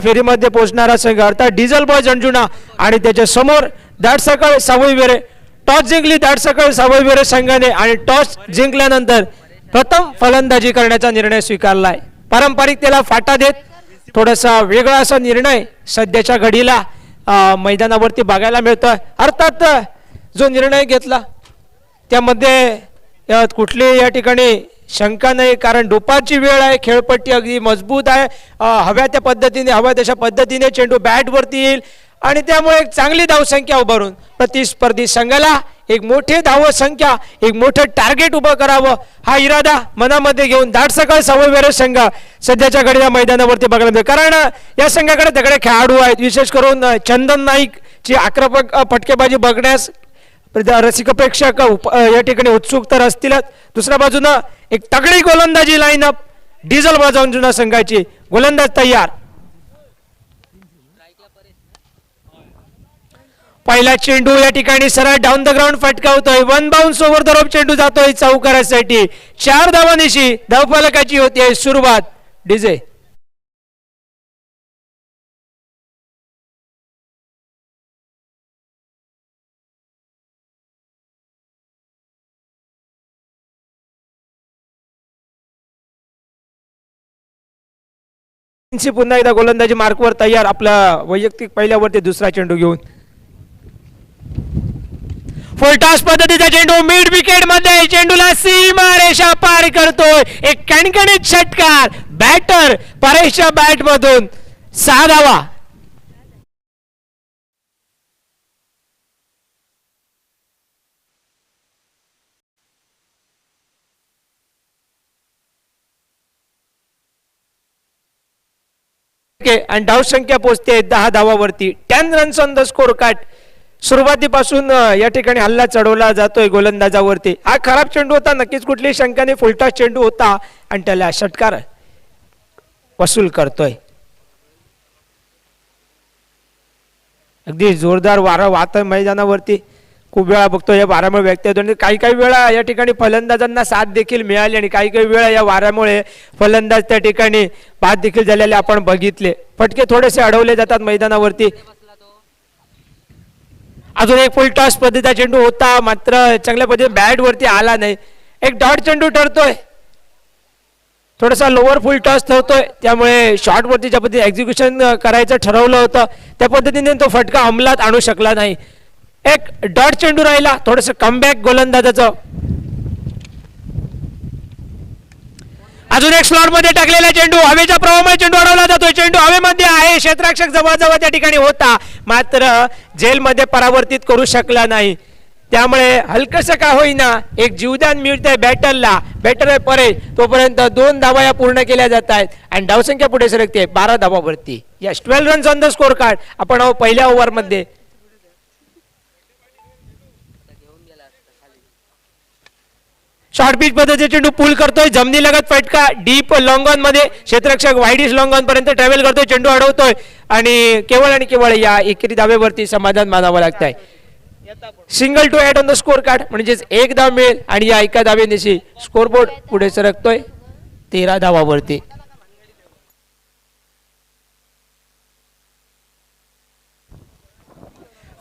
फेरीमध्ये पोहोचणारा संघ अर्थात डिझेल बॉयज अंजुना आणि त्याच्या समोर दाटसकळ सावळीवेरे टॉस जिंकली दाटसकळ सावळीवेरे संघाने आणि टॉस जिंकल्यानंतर प्रथम फलंदाजी करण्याचा निर्णय स्वीकारलाय। पारंपरिक त्याला फाटा देत थोडासा वेगळा असा निर्णय सध्याच्या घडीला मैदानावरती बघायला मिळतोय। अर्थात जो निर्णय घेतला त्यामध्ये कुठली या ठिकाणी शंका नाही, कारण दुपारची वेळ आहे, खेळपट्टी अगदी मजबूत आहे, हव्या त्या पद्धतीने हव्या तशा पद्धतीने चेंडू बॅटवरती येईल आणि त्यामुळे एक चांगली धावसंख्या उभारून प्रतिस्पर्धी संघाला एक मोठी धावसंख्या एक मोठं टार्गेट उभं करावं हा इरादा मनामध्ये घेऊन दाटसकळ सावळीवेरे संघ सध्याच्या घडीला मैदानावरती बघायला मिळतो। कारण या संघाकडे तगडे खेळाडू आहेत, विशेष करून चंदन नाईक ची आक्रमक फटकेबाजी बघण्यास रसिक प्रेक्षक या ठिकाणी उत्सुक तर असतीलच। दुसऱ्या बाजूनं एक तगडी गोलंदाजी लाईनअप डिझेल बॉयज अंजुना संघाची गोलंदाज तयार। पहिला चेंडू या ठिकाणी सरळ डाऊन द ग्राउंड फटकावतोय, one bounce over the rope चेंडू जातोय चौकारासाठी। 4 धावांनिशी धावफलकाची होती सुरुवात। डीजे पुन्हा एकदा गोलंदाजी मार्कवर तयार, आपला वैयक्तिक पहिल्यावरती दुसरा चेंडू घेऊन फुलटॉस पद्धतीचा चेंडू मिड विकेट मध्ये चेंडूला सीमा रेषा पार करतोय। एक कणकणीत षटकार बॅटर परेशच्या बॅट मधून 6 धावा। आणि धाव संख्या पोहोचते 10 धावावरती। 10 runs on the score card. सुरुवातीपासून या ठिकाणी हल्ला चढवला जातोय गोलंदाजावरती। हा खराब चेंडू होता, नक्कीच कुठली शंकाने फुलटॉस चेंडू होता आणि त्याला षटकार वसूल करतोय। अगदी जोरदार वारा वाहतोय मैदानावरती, खूप वेळा बघतोय या वाऱ्यामुळे व्यक्त होतो। काही काही वेळा या ठिकाणी फलंदाजांना साथ देखील मिळाली आणि काही काही वेळा या वाऱ्यामुळे फलंदाज त्या ठिकाणी बाद देखील झालेले आपण बघितले। फटके थोडेसे अडवले जातात मैदानावरती। अजून एक फुल टॉस पद्धतीचा चेंडू होता, मात्र चांगल्या पद्धतीने बॅट वरती आला नाही। एक डॉट चेंडू ठरतोय, थोडासा लोअर फुल टॉस ठरतोय, त्यामुळे शॉर्ट वरती ज्या पद्धतीने एक्झिक्युशन करायचं ठरवलं होतं त्या पद्धतीने तो फटका अंमलात आणू शकला नाही। एक डॉट चेंडू राहिला, थोडस कमबॅक गोलंदाजाचं। अजून एक स्लॉट मध्ये टाकलेला चेंडू हवेच्या प्रवाहामुळे चेंडू अडवला जातोय। चेंडू हवेमध्ये आहे, क्षेत्ररक्षक जवळजवळ त्या ठिकाणी होता, मात्र जेलमध्ये परावर्तित करू शकला नाही। त्यामुळे हलकस का होईना एक जीवदान मिळतंय बॅटरला। बॅटर आहे परे तोपर्यंत 2 धावा या पूर्ण केल्या जात आहेत आणि धावसंख्या पुढे सरकते 12 धावावरती। Yes 12 runs on the score card. आपण पहिल्या ओव्हर मध्ये शॉर्ट पिच पद्धतीचे चेंडू पुल करतोय, जमिनी लगत फटका डीप लॉंग ऑन मध्ये क्षेत्ररक्षक वाईडिश लॉंग ऑन पर्यंत ट्रॅव्हल करतोय, चेंडू अडवतोय आणि केवळ या एकेरी धावेवरती समाधान मानावं लागतंय। Single to add on the score card म्हणजेच 1 धाव मिळेल आणि या एका धावेनिशी स्कोरबोर्ड पुढे सरकतोय 13 धावावरती।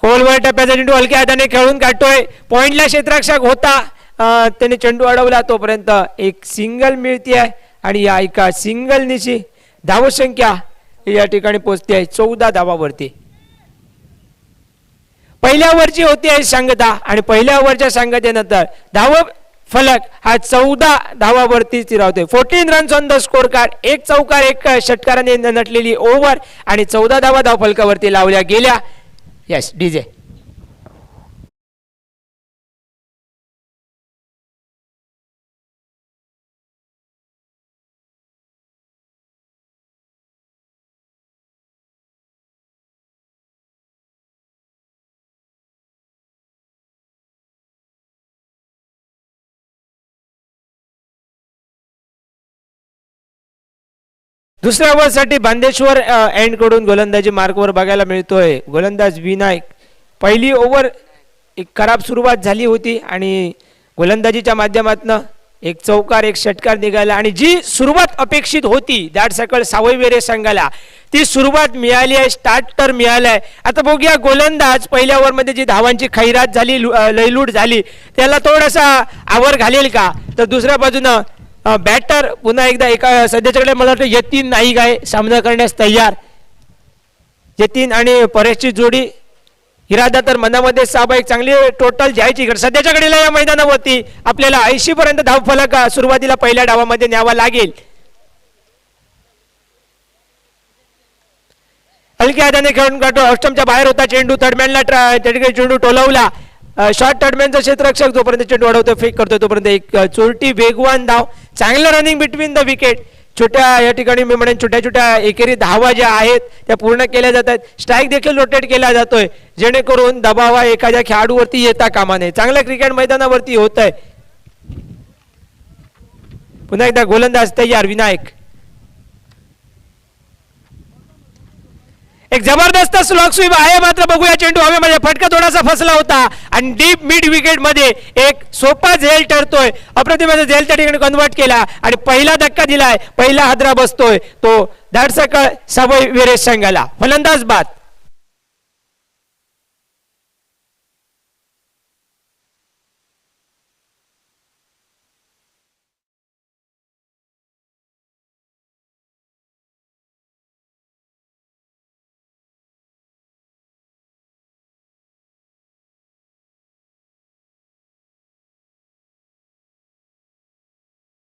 खोलवर टप्प्याचा चेंडू हलक्या हाताने खेळून काढतोय, पॉइंटला क्षेत्ररक्षक होता, त्याने चेंडू अडवला तोपर्यंत एक सिंगल मिळते आहे आणि या एका सिंगल निशी धावसंख्या या ठिकाणी पोहोचते 14 धावावरती। पहिल्या ओव्हरची होती आहे सांगता आणि पहिल्या ओव्हरच्या सांगतेनंतर धाव फलक हा 14 धावावरती स्थिरावतोय। 14 runs on the score card. एक चौकार एक षटकाराने नटलेली ओव्हर आणि 14 धावा धाव फलकावरती लावल्या गेल्या। यस डीजे दुसऱ्या ओव्हरसाठी बांदेश्वर एंड कडून गोलंदाजी मार्कवर बघायला मिळतोय गोलंदाज विनायक। पहिली ओव्हर एक खराब सुरुवात झाली होती आणि गोलंदाजीच्या माध्यमातून एक चौकार एक षटकार निघाला आणि जी सुरुवात अपेक्षित होती दॅट सकल सावई वेरे संघाला ती सुरुवात मिळाली आहे, स्टार्टर मिळालाय. आता बघूया गोलंदाज पहिल्या ओव्हरमध्ये जी धावांची खैरात झाली, लयलूट झाली, त्याला थोडासा आवर घालेल का. तर दुसऱ्या बाजूनं बॅटर पुन्हा एकदा एका सध्याच्याकडे मला वाटतं यतीन नाईक आहे सामना करण्यास तयार. यतीन आणि परेशची जोडी इरादा तर मनामध्ये साबा एक चांगली टोटल जायची. सध्याच्या घडीला या मैदानावरती आपल्याला 80 पर्यंत धावफलक सुरुवातीला पहिल्या डावामध्ये न्यावा लागेल. हलक्या हाताने खेळून काढतो, अष्टमच्या बाहेर होता चेंडू, थर्डमॅनला त्या ठिकाणी चेंडू टोलवला. शॉर्ट थर्डमॅनचा क्षेत्ररक्षक जोपर्यंत चेंडू अडवतो फेक करतो तोपर्यंत एक चोरटी वेगवान धाव, चांगलं रनिंग बिटवीन द विकेट. छोट्या या ठिकाणी मी म्हणेन छोट्या छोट्या एकेरी धावा ज्या आहेत त्या पूर्ण केल्या जातात. स्ट्राईक देखील रोटेट केला जातोय जेणेकरून दबाव एखाद्या खेळाडूवरती येता कामा नये. चांगल्या क्रिकेट मैदानावरती होत आहे. पुन्हा एकदा गोलंदाज तयार विनायक. एक जबरदस्त स्लॉग स्वीप आहे मात्र बघूया चेंडू हवेमध्ये फटका थोडासा फसला होता आणि डीप मिड विकेट मध्ये एक सोपा झेल ठरतोय. अप्रतिम झेल त्या ठिकाणी कन्वर्ट केला आणि पहिला धक्का दिलाय, पहिला हादरा बसतोय तो धाडसकळ सावई विरेश संघाला. फलंदाज बाद.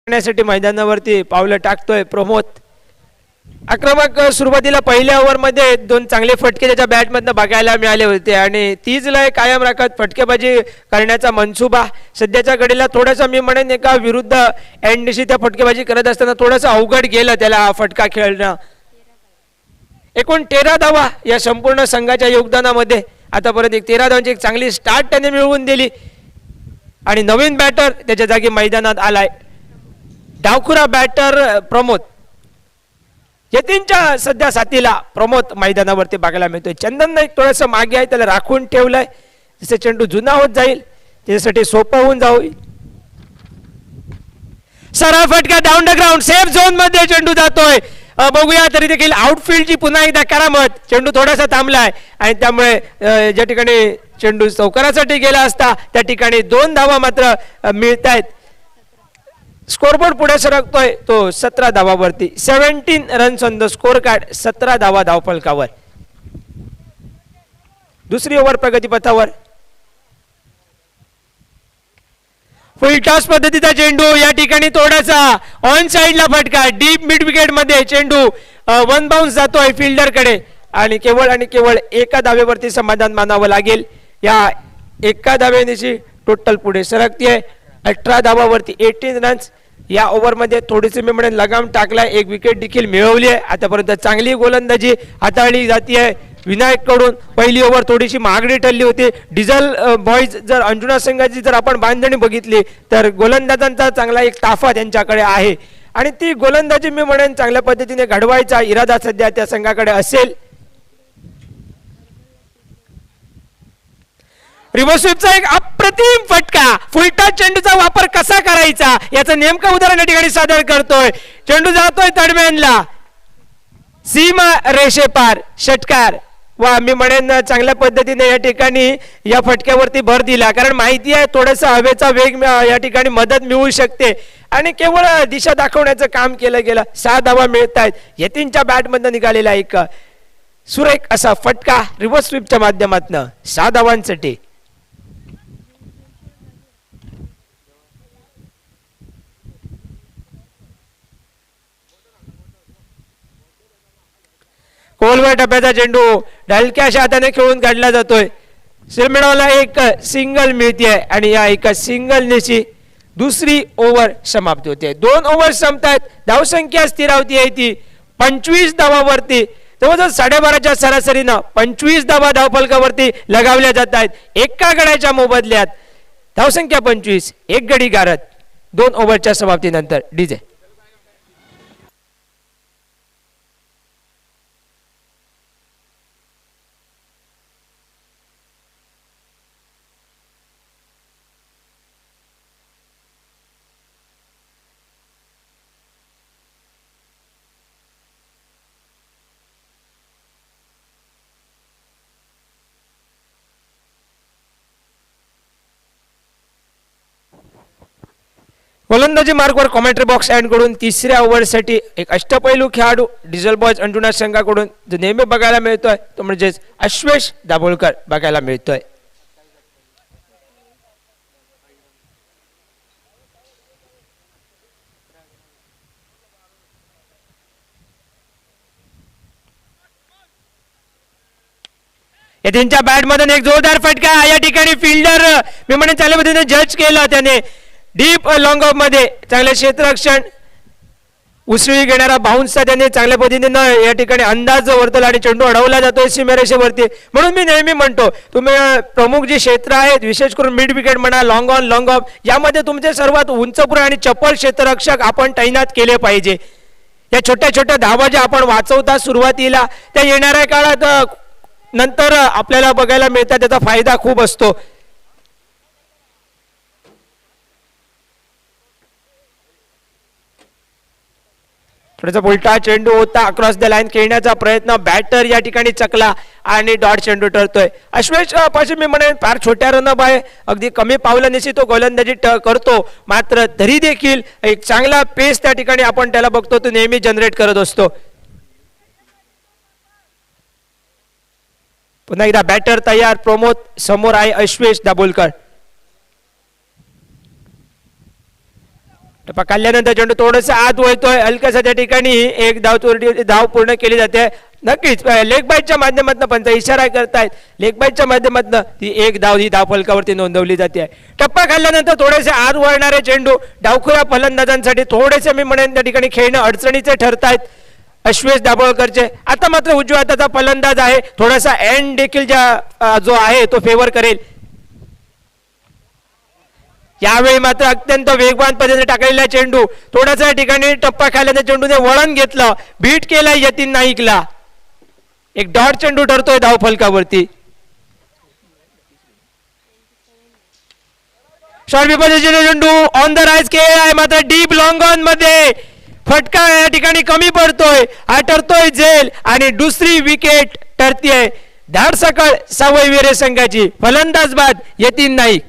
साठी मैदानावरती पावलं टाकतोय प्रमोद. आक्रमक सुरुवातीला पहिल्या ओव्हरमध्ये 2 चांगले फटके त्याच्या बॅटमधनं बघायला मिळाले होते आणि तीच लय कायम राखत फटकेबाजी करण्याचा मनसुबा सध्याच्या घडीला थोडासा मी म्हणेन एका विरुद्ध एंडशी त्या फटकेबाजी करत असताना थोडासा अवघड गेलं त्याला फटका खेळणं. एकूण 13 धावा या संपूर्ण संघाच्या योगदानामध्ये आतापर्यंत एक 13 धावांची एक चांगली स्टार्ट त्याने मिळवून दिली आणि नवीन बॅटर त्याच्या जागी मैदानात आलाय. डावखुरा बॅटर प्रमोद. यतीनच्या सध्या साथीला प्रमोद मैदानावरती बघायला मिळतोय. चंदन नाईक थोडंसं मागे आहे, त्याला राखून ठेवलंय. जसे चेंडू जुना होत जाईल त्याच्यासाठी सोपं होऊन जाईल. सरळ फटका down the ground, safe zone मध्ये चेंडू जातोय. बघूया तरी देखील आउटफील्डची पुन्हा एकदा करामत. चेंडू थोडासा थांबलाय आणि त्यामुळे ज्या ठिकाणी चेंडू चौकारासाठी गेला असता त्या ठिकाणी 2 धावा मात्र मिळत आहेत. स्कोरबोर्ड पुढे सरकतोय तो 17 धावावरती. 17 runs on the score card, 17 धावा धावफलकावर. दुसरी ओव्हर प्रगतीपथावर. फुल टॉस पद्धतीचा चेंडू या ठिकाणी थोडासा ऑन साइडला फटका, डीप मिड विकेट मध्ये चेंडू 1 बाउन्स जातोय फिल्डर कडे आणि केवळ एका धावेवरती समाधान मानावं लागेल. या एका धावेनिशी टोटल पुढे सरकतीये 18 धावावरती 18 रन्स. या ओव्हरमध्ये थोडीशी मी म्हणेन लगाम टाकलाय, एक विकेट देखील मिळवली आहे. आतापर्यंत चांगली गोलंदाजी हाताळली जाते विनायक कडून. पहिली ओव्हर थोडीशी महागडी ठरली होती. डिझेल बॉईज जर अंजुना संघाची जर आपण बांधणी बघितली तर गोलंदाजांचा चांगला एक ताफा त्यांच्याकडे आहे आणि ती गोलंदाजी मी म्हणेन चांगल्या पद्धतीने घडवायचा इरादा सध्या त्या संघाकडे असेल. रिव्हर्स स्वीपचा एक अप्रतिम फटका, फुलटॉस चेंडूचा वापर कसा करायचा याचं नेमकं उदाहरण या ठिकाणी सादर करतोय. चेंडू जातोय थर्डमॅनला, सीमा रेषेपार, षटकार. वा मी म्हणेन चांगल्या पद्धतीने या ठिकाणी या फटक्यावरती भर दिला कारण माहिती आहे थोडासा हवेचा वेग या ठिकाणी मदत मिळू शकते आणि केवळ दिशा दाखवण्याचं काम केलं गेलं. 6 धावा मिळत आहेत. यतीनच्या बॅटमधनं निघालेला एक सुरेख असा फटका रिव्हर्स स्वीपच्या माध्यमातून 6 धावांसाठी. खोलवर टप्प्याचा चेंडू ढलक्याशा हाताने खेळून काढला जातोय. सिरमेडोला एक सिंगल मिळते आणि या एका सिंगलनेची दुसरी ओव्हर समाप्त होते. 2 ओव्हर संपतात. धावसंख्या स्थिरावती आहे ती 25 धावावरती. जवळजवळ 12.5च्या सरासरीनं 25 धावा धावफलकावरती लगावल्या जात आहेत. एका गड्याच्या मोबदल्यात धावसंख्या 25, एक गडी गारत 2 ओव्हरच्या समाप्तीनंतर. डीजे गोलंदाजी मार्कवर कॉमेंट्री बॉक्स कडून तिसऱ्या ओव्हरसाठी एक अष्टपैलू खेळाडू डिझेल बॉयज अंजुना संघाकडून जो नेहमी बघायला मिळतोय तो म्हणजेच अश्वेश दाभोळकर बघायला मिळतोय. या त्यांच्या बॅट मधून एक जोरदार फटका या ठिकाणी फिल्डर मी म्हणेन चांगल्या पद्धतीने जज केला त्याने डीप लॉंग ऑफ मध्ये चांगले क्षेत्ररक्षण उसळी घेणारा बाउन्सचा त्याने चांगल्या पद्धतीने या ठिकाणी अंदाज वर्तवला आणि चेंडू अडवला जातोय सीमारेषेवरती. म्हणून मी नेहमी म्हणतो तुम्ही प्रमुख जी क्षेत्र आहेत विशेष करून मिड विकेट म्हणा लॉंग ऑन लॉंग ऑफ यामध्ये तुमचे सर्वात उंचपुर आणि चप्पल क्षेत्ररक्षक आपण तैनात केले पाहिजे. या छोट्या छोट्या धावा ज्या आपण वाचवता सुरुवातीला त्या येणाऱ्या काळात नंतर आपल्याला बघायला मिळतात त्याचा फायदा खूप असतो. थोडासा उलटा चेंडू होता अक्रॉस द लाईन खेळण्याचा प्रयत्न बॅटर या ठिकाणी चकला आणि डॉट चेंडू ठरतोय. अश्वेश पाशी मी म्हणेन फार छोट्या रन बाय अगदी कमी पावलांनी तो गोलंदाजी करतो मात्र तरी देखील एक चांगला पेस त्या ठिकाणी आपण त्याला बघतो तो नेहमी जनरेट करत असतो. पुन्हा एकदा बॅटर तयार प्रमोद समोर आहे अश्वेश दाभोळकर. टप्पा काढल्यानंतर चेंडू थोडंसं आत वळतोय हलकासा त्या ठिकाणी एक धाव पूर्ण केली जाते. नक्कीच लेग बाईटच्या माध्यमातून पण इशारा करतायत लेग बाईटच्या माध्यमातून ती एक धाव ही धाव फलकावरती नोंदवली जाते. टप्पा खाल्ल्यानंतर थोडेसे आत वळणारे चेंडू डावखुऱ्या फलंदाजांसाठी थोडेसे मी म्हणेन त्या ठिकाणी खेळणं अडचणीचे ठरतायत अश्वेश दाभोळकरचे. आता मात्र उजव्या हाताचा फलंदाज आहे थोडासा एंड देखील जो आहे तो फेवर करेल. यावेळी मात्र अत्यंत वेगवान पद्धतीने टाकलेला चेंडू थोडासा ठिकाणी टप्पा खाल्याने चेंडूने वळण घेतलं बीट केला यतीन नाईकला. एक डॉट चेंडू ठरतोय धाव फलकावरती. शॉर्ट विपरीत चेंडू ऑन द राईज खेळ आहे मात्र डीप लॉंग ऑन मध्ये फटका या ठिकाणी कमी पडतोय हा ठरतोय झेल आणि दुसरी विकेट ठरतीये धाडसकळ सवय विरे संघाची. फलंदाज बाद यतीन नाईक.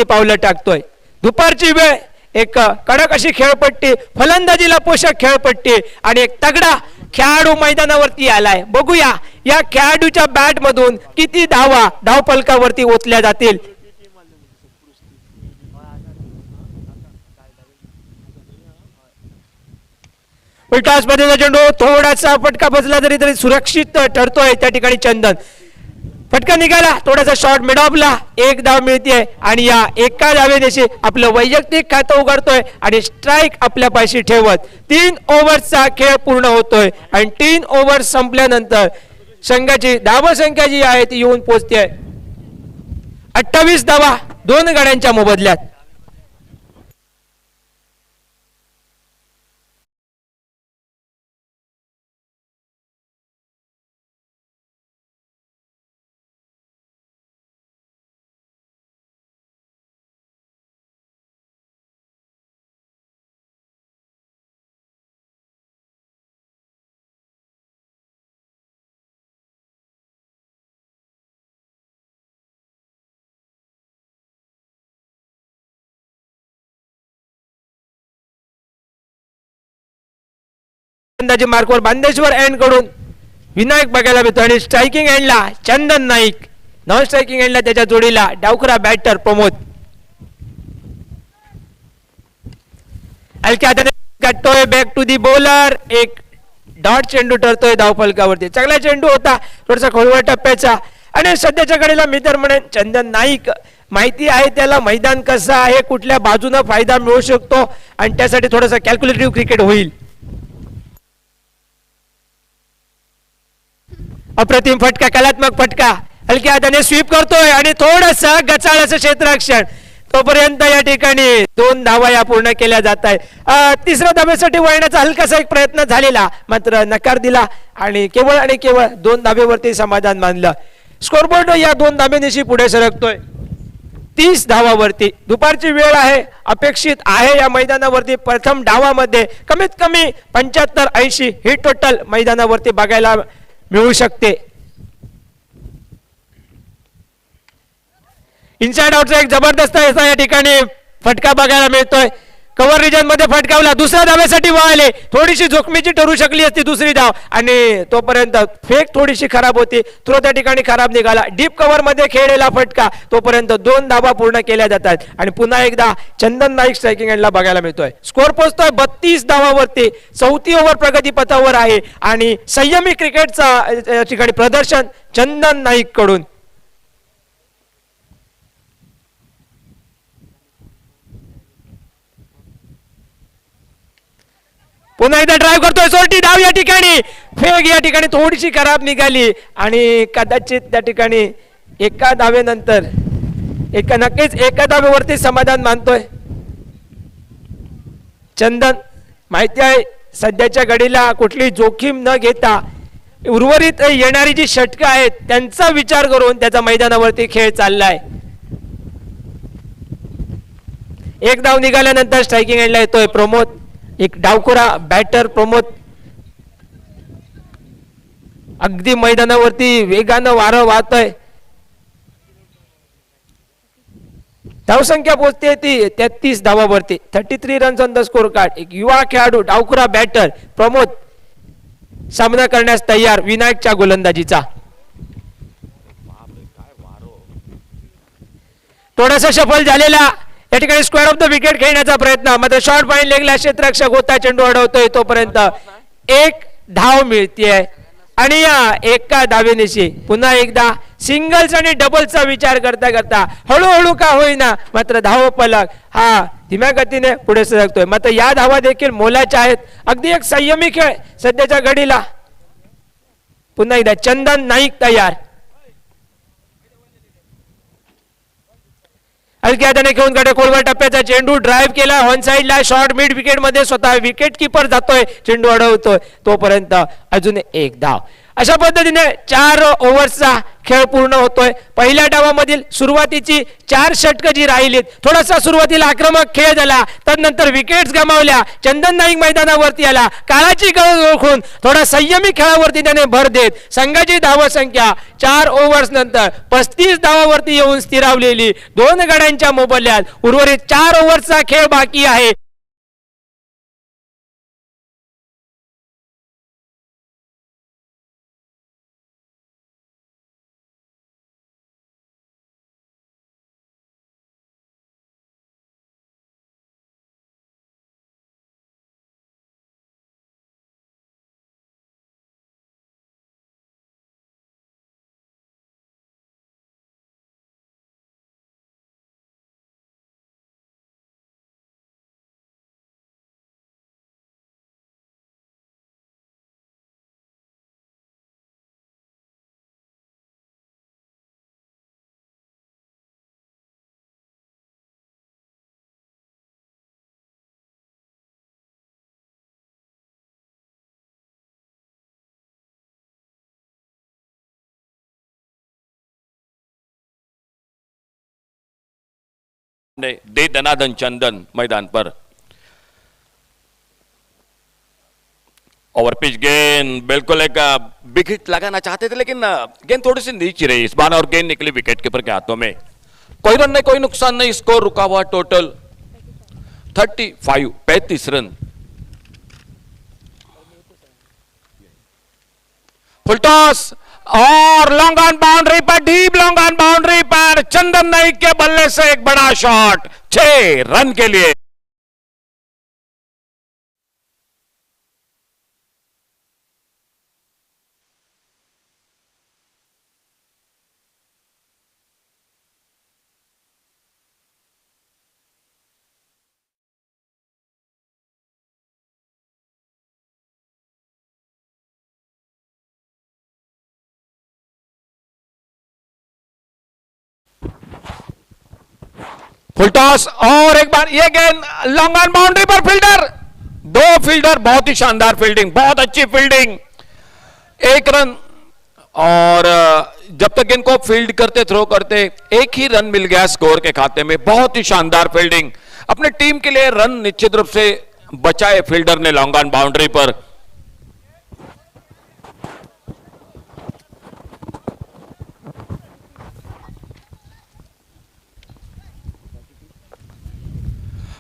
पावलं टाकतोय. दुपारची वेळ एक कडक अशी खेळपट्टी फलंदाजीला पोषक खेळपट्टी आणि एक तगडा खेळाडू मैदानावरती आलाय. बघूया या खेळाडूच्या बॅट मधून किती धावा धाव फलकावरती ओतल्या जातील. उलटा स्पर्धेचा चेंडू थोडासा फटका बसला तरी सुरक्षित ठरतोय त्या ठिकाणी चंदन. फटका निघाला थोडासा शॉर्ट मिड ऑफला एक धाव मिळते आणि या एका धावेने आपलं वैयक्तिक खातं उघडतोय आणि स्ट्राईक आपल्या पाशी ठेवत 3 ओव्हरचा खेळ पूर्ण होतोय आणि 3 ओव्हर संपल्यानंतर संघाची धावसंख्या जी आहे ती येऊन पोहोचते 28 धावा 2 गड्यांच्या मोबदल्यात. अंदाजे मार्कवर बांदेश्वर एंड कडून विनायक बघायला मिळतो आणि स्ट्रायकिंग एंडला चंदन नाईक. नॉन स्ट्रायकिंग एंडला त्याच्या जोडीला डावखरा बॅटर प्रमोद. हलक्या हाताने काढतोय बॅक टू दी बॉलर एक डॉट चेंडू ठरतोय धाव फलकावरती. चांगला चेंडू होता थोडासा खोलवर टप्प्याचा आणि सध्याच्या घडीला मी तर म्हणेन चंदन नाईक माहिती आहे त्याला मैदान कसं आहे कुठल्या बाजूने फायदा मिळू शकतो आणि त्यासाठी थोडासा कॅल्क्युलेटिव्ह क्रिकेट होईल. अप्रतिम फटका, कलात्मक फटका, हलक्या हाताने स्वीप करतोय आणि थोडस गचाळ असं क्षेत्ररक्षण. तोपर्यंत या ठिकाणी 2 धावा या पूर्ण केल्या जात आहेत. तिसऱ्या धाब्यासाठी वळण्याचा हलकासा एक प्रयत्न झालेला, मात्र नकार दिला आणि केवळ 2 धाब्यावरती समाधान मानलं. स्कोरबोर्ड या 2 धाब्यानिशी पुढे सरकतोय 30 धावावरती. दुपारची वेळ आहे, अपेक्षित आहे या मैदानावरती प्रथम डावामध्ये कमीत कमी 75-80 ही टोटल मैदानावरती बघायला मिळू शकते. इनसाइड आउटचा एक जबरदस्त असा या ठिकाणी फटका बघायला मिळतोय. कव्हर रिजन मध्ये फटकावला, दुसऱ्या धाव्यासाठी वळाले, थोडीशी जोखमीची ठरू शकली असती दुसरी धाव आणि तोपर्यंत फेक थोडीशी खराब होती, थ्रो त्या ठिकाणी खराब निघाला. डीप कव्हर मध्ये खेळलेला फटका, तोपर्यंत 2 धावा पूर्ण केल्या जातात आणि पुन्हा एकदा चंदन नाईक स्ट्रायकिंग एंडला बघायला मिळतोय. स्कोर पोहोचतोय 32 धावावरती. 4थी ओव्हर प्रगती पथावर आहे आणि संयमी क्रिकेटचा या ठिकाणी प्रदर्शन चंदन नाईक कडून. पुन्हा एकदा ड्राईव्ह करतोय, सोरटी धाव या ठिकाणी, फेक या ठिकाणी थोडीशी खराब निघाली आणि कदाचित त्या ठिकाणी एका धावेनंतर नक्कीच एका धावेवरती समाधान मानतोय चंदन. माहिती आहे सध्याच्या घडीला कुठली जोखीम न घेता उर्वरित येणारी जी षटकं आहेत त्यांचा विचार करून त्याचा मैदानावरती खेळ चाललाय. एक धाव निघाल्यानंतर स्ट्रायकिंग एंडला येतोय प्रमोद, एक डावखोरा बॅटर प्रमोद. अगदी मैदानावरती वेगानं वारं वाहतोय. धावसंख्या पोहोचते ती 33 धावावरती. 33 runs on the score card. एक युवा खेळाडू डावखोरा बॅटर प्रमोद सामना करण्यास तयार विनायकच्या गोलंदाजीचा. थोडासा सफल झालेला या ठिकाणी स्क्वेअर ऑफ द विकेट खेळण्याचा प्रयत्न, मात्र शॉर्ट पॉइंट लेगला क्षेत्ररक्षक होता, चेंडू अडवतोय. तोपर्यंत 1 धाव मिळतीये आणि या एका धावेनिशी पुन्हा एकदा सिंगल्स आणि डबल्सचा विचार करता करता हळूहळू का होईना मात्र धाव फलक हा धीम्या गतीने पुढे सरकतोय. मात्र या धावा देखील मोलाच्या आहेत. अगदी एक संयमी खेळ सध्याच्या घडीला. पुन्हा एकदा चंदन नाईक तयार. हलक्या हाताने घेऊन गाड्या खोलवर टप्प्याचा चेंडू ड्राईव्ह केला ऑन साइडला, शॉर्ट मिड विकेट मध्ये स्वतः विकेट किपर जातोय, चेंडू अडवतोय. तोपर्यंत अजून 1 धाव. अशा पद्धतीने 4 ओव्हर्सचा खेळ पूर्ण होतोय. पहिल्या डावामधील सुरुवातीची 4 षटकं जी राहिलीत, थोडासा सुरुवातीला आक्रमक खेळ झाला, त्यानंतर विकेट्स गमावल्या. चंदन नाईक मैदानावरती आला, काळाची गरज ओळखून थोडा संयमी खेळावरती त्याने भर देत संघाची धावसंख्या 4 ओव्हर्स नंतर 35 धावावरती येऊन स्थिरावलेली. 2 गड्यांच्या मोबदल्यात उर्वरित 4 ओव्हर्सचा खेळ बाकी आहे. दे दनादन चंदन मैदान पर. ओवर पिच गेंद बिल्कुल एक बिग हिट लगाना चाहते थे लेकिन गेंद थोड़ी सी नीचे रही इस बार और गेंद निकली विकेट कीपर के हाथों में. कोई रन नहीं, कोई नुकसान नहीं, स्कोर रुका हुआ टोटल 35 रन. फुल टॉस और लॉन्ग ऑन बाउंड्री पर, डीप लॉन्ग ऑन बाउंड्री पर चंदन नाइक के बल्ले से एक बड़ा शॉट 6 रन के लिए. फुल टॉस और एक बार ये गेंद लॉन्ग ऑन बाउंड्री पर फील्डर, दो फील्डर, बहुत ही शानदार फील्डिंग, बहुत अच्छी फील्डिंग, एक रन। और जब तक गेंद को फील्ड करते थ्रो करते एक ही रन मिल गया स्कोर के खाते में। बहुत ही शानदार फील्डिंग, अपने टीम के लिए रन निश्चित रूप से बचाए फील्डर ने लॉन्ग ऑन बाउंड्री पर।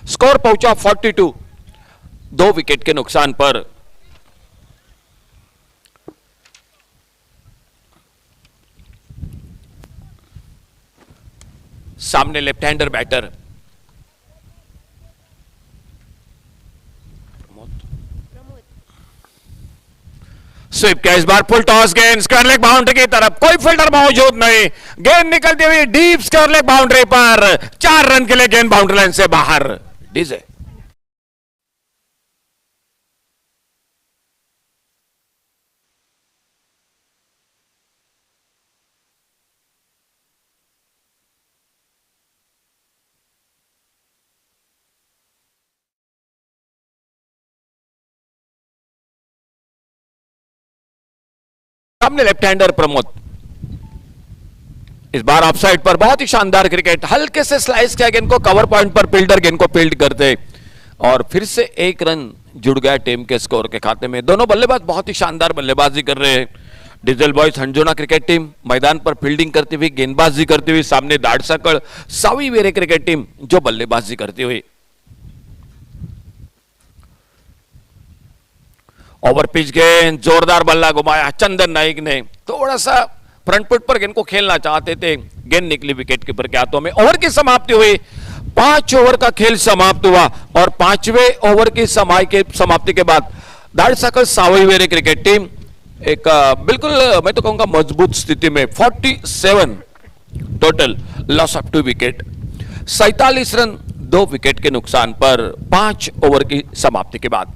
स्कोर पहुंचा 42, 2 विकेट के नुकसान पर। सामने लेफ्ट हैंडर बैटर स्वीप किया इस बार, फुल टॉस गेंद स्क्वायर लेग बाउंड्री की तरफ, कोई फील्डर मौजूद नहीं, गेंद निकलती हुई डीप स्क्वायर लेग बाउंड्री पर, 4 रन के लिए गेंद बाउंड्री लाइन से बाहर। डीजे सामने लेफ्ट हैंडर प्रमोद, इस बार ऑफ साइड पर, बहुत ही शानदार क्रिकेट, हल्के से स्लाइस किया गेंद को, कवर पॉइंट पर फील्डर गेंद को फील्ड करते और फिर से 1 रन जुड़ गया टीम के स्कोर के खाते में। दोनों बल्लेबाज बहुत ही शानदार बल्लेबाजी कर रहे हैं। डीजल बॉयज हंजुना क्रिकेट टीम मैदान पर फील्डिंग करती हुई, गेंदबाजी करती हुई, सामने दाड़साकड़ सावी वेरे क्रिकेट टीम जो बल्लेबाजी करती हुई। ओवर पिच गेंद, जोरदार बल्ला घुमाया चंदन नाइक ने, थोड़ा सा फ्रंट फुट पर गेंद को खेलना चाहते थे, गेंद निकली विकेट कीपर के हाथों में। ओवर की समाप्ति हुई, 5 ओवर का खेल समाप्त हुआ और 5वें ओवर की समाप्ति के बाद दाड़साकड़ सावी वेरे क्रिकेट टीम एक बिल्कुल मैं तो कहूंगा मजबूत स्थिति में, 47 total loss of 2 wicket, 47 run 2 wicket के नुकसान पर 5 ओवर की समाप्ति के बाद।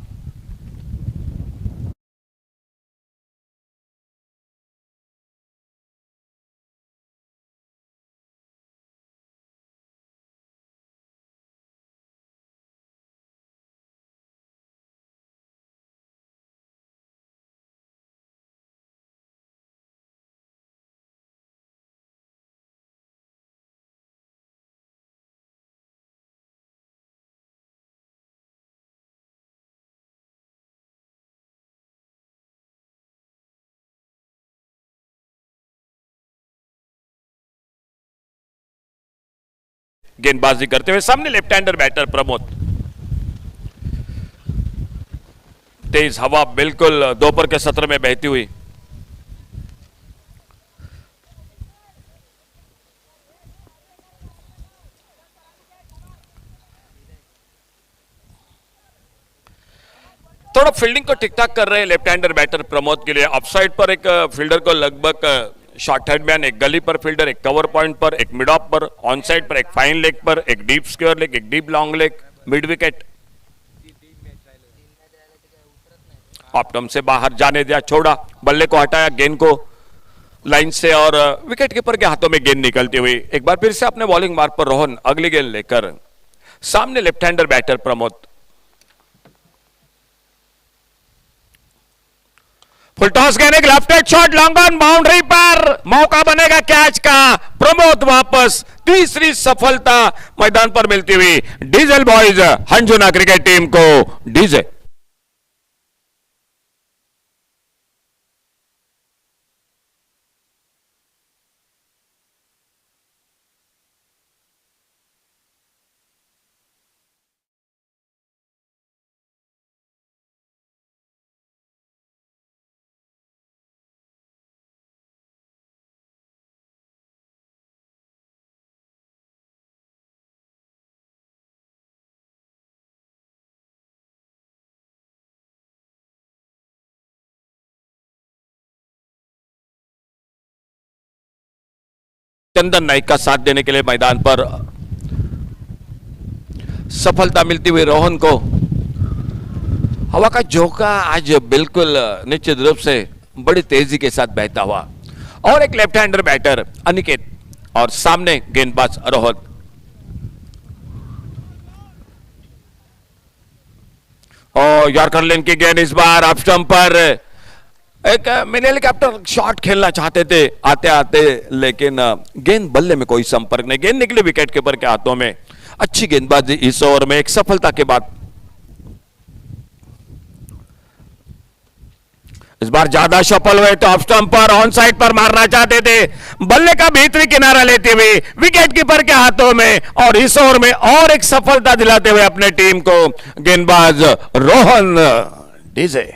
गेंदबाजी करते हुए सामने लेफ्ट हैंडर बैटर प्रमोद, तेज हवा बिल्कुल दोपहर के सत्र में बहती हुई। थोड़ा फील्डिंग को ठीक ठाक कर रहे हैं लेफ्ट हैंडर बैटर प्रमोद के लिए। ऑफसाइड पर एक फील्डर को लगभग शॉर्ट हेडमैन, एक गली पर फील्डर, एक कवर पॉइंट पर, एक मिड ऑफ पर, ऑन साइड पर एक फाइन लेग पर, एक डीप स्क्वायर लेग, एक deep long leg, mid wicket. ऑप्टम से बाहर जाने दिया, छोड़ा, बल्ले को हटाया, गेंद को लाइन से और विकेट कीपर के हाथों में गेंद निकलती हुई। एक बार फिर से अपने बॉलिंग मार्ग पर रोहन अगली गेंद लेकर सामने left hander batter Pramod, full toss गेंद, एक left hand shot long on boundary पर, मौका बनेगा कैच का, प्रमोद वापस, तीसरी सफलता मैदान पर मिलती हुई डीजल बॉयज हंजुना क्रिकेट टीम को। डीजे चंदन नाइक का साथ देने के लिए मैदान पर, सफलता मिलती हुई रोहन को। हवा का झोंका आज बिल्कुल निश्चित रूप से बड़ी तेजी के साथ बहता हुआ और एक लेफ्ट हैंडर बैटर अनिकेत और सामने गेंदबाज रोहन। यॉर्कर लेन की गेंद इस बार ऑफ स्टंप पर। एक मिनी हेलीकॉप्टर शॉट खेलना चाहते थे आते आते, लेकिन गेंद बल्ले में कोई संपर्क नहीं, गेंद निकली विकेट कीपर के हाथों में। अच्छी गेंदबाजी इस ओवर में एक सफलता के बाद। इस बार ज्यादा सफल हुए तो ऑफ स्टंप पर ऑन साइड पर मारना चाहते थे, बल्ले का भीतरी किनारा लेते हुए विकेट कीपर के हाथों में, और इस ओवर में और एक सफलता दिलाते हुए अपने टीम को गेंदबाज Rohan DJ.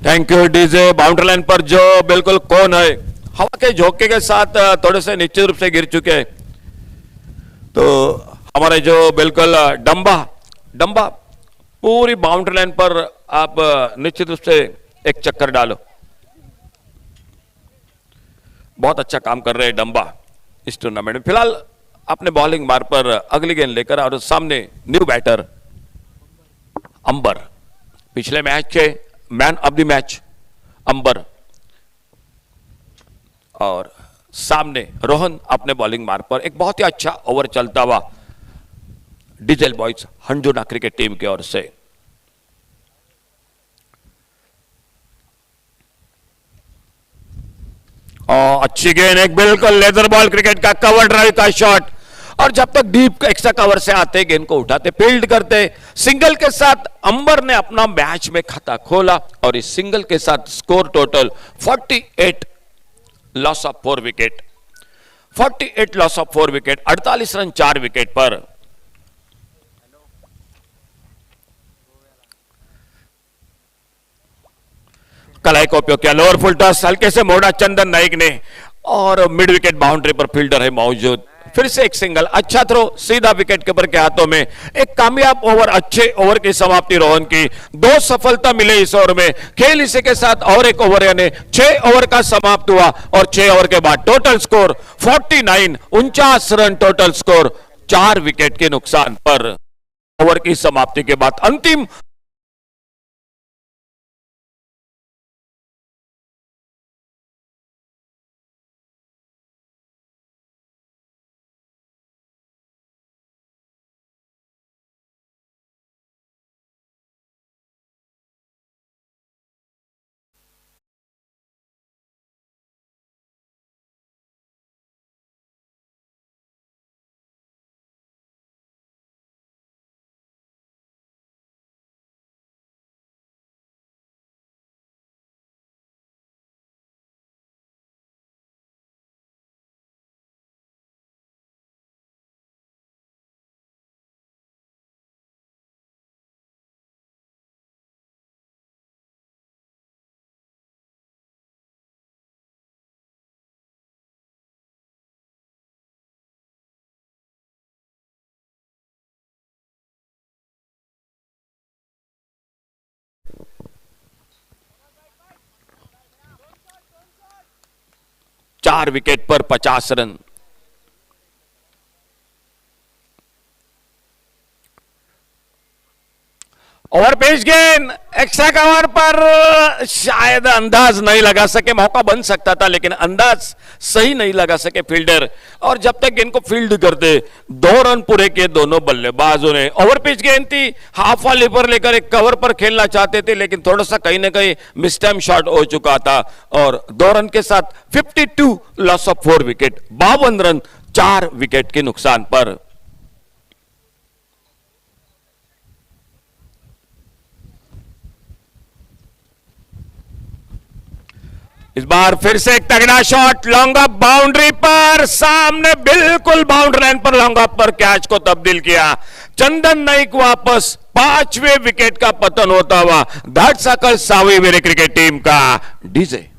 Thank you DJ. Boundary line पर जो बिल्कुल कौन है, हवा के झोंके के साथ थोड़े से निश्चित रूप से गिर चुके हैं, तो हमारे जो बिल्कुल डंबा डंबा पूरी बाउंड्री लाइन पर आप निश्चित रूप से एक चक्कर डालो। बहुत अच्छा काम कर रहे हैं डंबा इस टूर्नामेंट में। फिलहाल अपने बॉलिंग मार पर अगली गेंद लेकर, और सामने न्यू बैटर अंबर, पिछले मैच के man of the match Ambar, और सामने रोहन अपने बॉलिंग मार पर। एक बहुत ही अच्छा ओवर चलता हुआ डीजल बॉयज हंजुना क्रिकेट टीम की ओर से। और अच्छी गेंद, एक बिल्कुल लेदर बॉल क्रिकेट का कवर ड्राइव का शॉट, और जब तक डीप एक्स्ट्रा कवर से आते गेंद को उठाते फील्ड करते। सिंगल के साथ अंबर ने अपना मैच में खाता खोला, और इस सिंगल के साथ score total 48 loss of 4 wicket, 48 loss of 4 wicket, 48 run 4 wicket पर। कलाई का उपयोग किया, लोअर फुल टॉस हल्के से मोड़ा चंदन नाइक ने, और मिड विकेट बाउंड्री पर फील्डर है मौजूद। फिर से एक सिंगल, अच्छा थ्रो सीधा विकेट कीपर के हाथों में। एक कामयाब ओवर, अच्छे ओवर की समाप्ति रोहन की। 2 सफलता मिले इस ओवर में। खेल इसी के साथ और एक ओवर, यानी 6 ओवर का समाप्त हुआ, और 6 ओवर के बाद total score 49, 49 run total score, 4 wicket के नुकसान पर। ओवर की समाप्ति के बाद अंतिम चार विकेट पर 50 रन। ओवर पेश गेंद एक्स्ट्रा कवर पर शायद अंदाज नहीं लगा सके, मौका बन सकता था लेकिन अंदाज सही नहीं लगा सके फील्डर, और जब तक गेंद को फील्ड करते 2 रन पूरे किए दोनों बल्लेबाजों ने। ओवर पिच गेंद थी, हाफ वाली पर लेकर एक कवर पर खेलना चाहते थे, लेकिन थोड़ा सा कहीं ना कहीं मिस टाइम शॉट हो चुका था, और 2 रन के साथ 52 loss of 4 wicket, 52 run 4 wicket के नुकसान पर। इस बार फिर से एक तगड़ा शॉट लॉन्ग ऑफ बाउंड्री पर, सामने बिल्कुल बाउंड्री लाइन पर लॉन्ग ऑफ पर कैच को तब्दील किया। चंदन नाइक वापस 5वें विकेट का पतन होता हुआ। दैट्स सकल सावी मेरे क्रिकेट टीम का डीजे।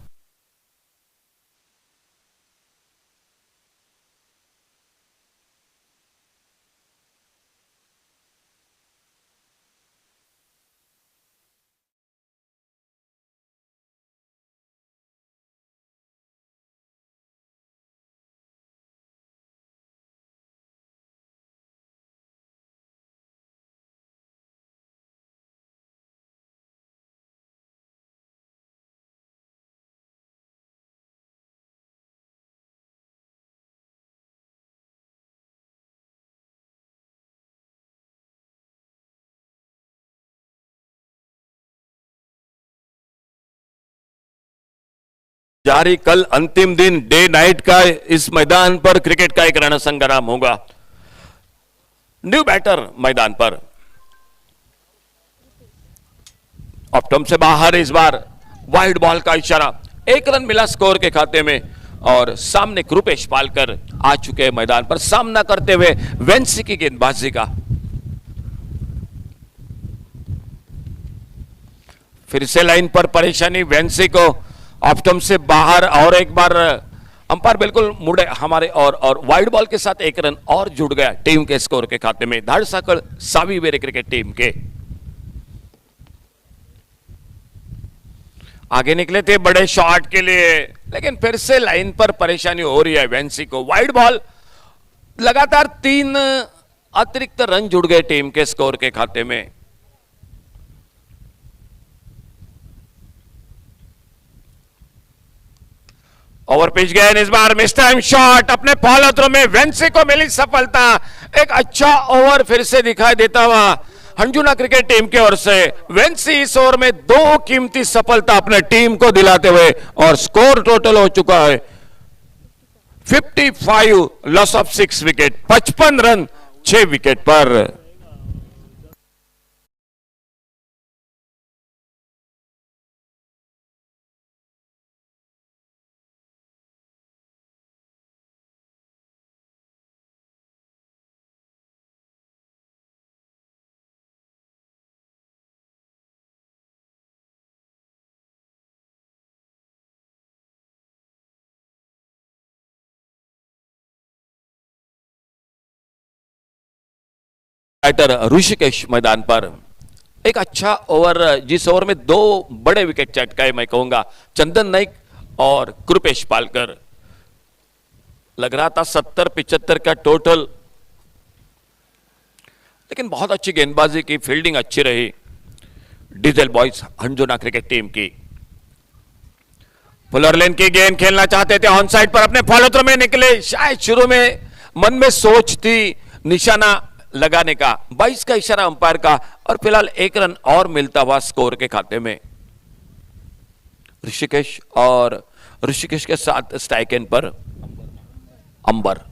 जारी कल अंतिम दिन डे नाइट का इस मैदान पर क्रिकेट का एक रणसंग्राम होगा। न्यू बैटर मैदान पर, ऑप्टम से बाहर, इस बार वाइड बॉल का इशारा, 1 रन मिला स्कोर के खाते में और सामने कृपेश पालकर आ चुके हैं मैदान पर सामना करते हुए वेंसी की गेंदबाजी का। फिर से लाइन पर परेशानी वेंसी को, ऑप्टम से बाहर और एक बार अंपायर बिल्कुल मुड़े हमारे और वाइड बॉल के साथ 1 रन और जुड़ गया टीम के स्कोर के खाते में, धाड़साकड़ सावी वेरे क्रिकेट टीम के। आगे निकले थे बड़े शॉट के लिए, लेकिन फिर से लाइन पर परेशानी हो रही है वेंसी को। वाइड बॉल, लगातार 3 अतिरिक्त रन जुड़ गए टीम के स्कोर के खाते में। ओवर पिच गए, इस बार मिस टाइम शॉट, अपने फॉलो थ्रो में वेंसी को मिली सफलता। एक अच्छा ओवर फिर से दिखाई देता हुआ अंजुना क्रिकेट टीम की or say. Vensi is over में 2 कीमती सफलता अपने टीम को दिलाते हुए और स्कोर टोटल हो चुका है 55, loss of 6 wicket, 55 run 6 wicket पर। बैटर ऋषिकेश मैदान पर, एक अच्छा ओवर, जिस ओवर में 2 बड़े विकेट चटकाए, मैं कहूंगा चंदन नाइक और कृपेश पालकर। लग रहा था 70-75 का टोटल, लेकिन बहुत अच्छी गेंदबाजी की, फील्डिंग अच्छी रही diesel boys Anjuna cricket team की। फुलर लेन की गेंद खेलना चाहते थे, ऑन साइड पर अपने फॉलो थ्रो में निकले। शायद शुरू में मन में सोच थी निशाना लगाने का, 22 का इशारा अंपायर का, और फिलहाल 1 रन और मिलता हुआ स्कोर के खाते में। ऋषिकेश और ऋषिकेश के साथ स्ट्राइक एंड पर अंबर।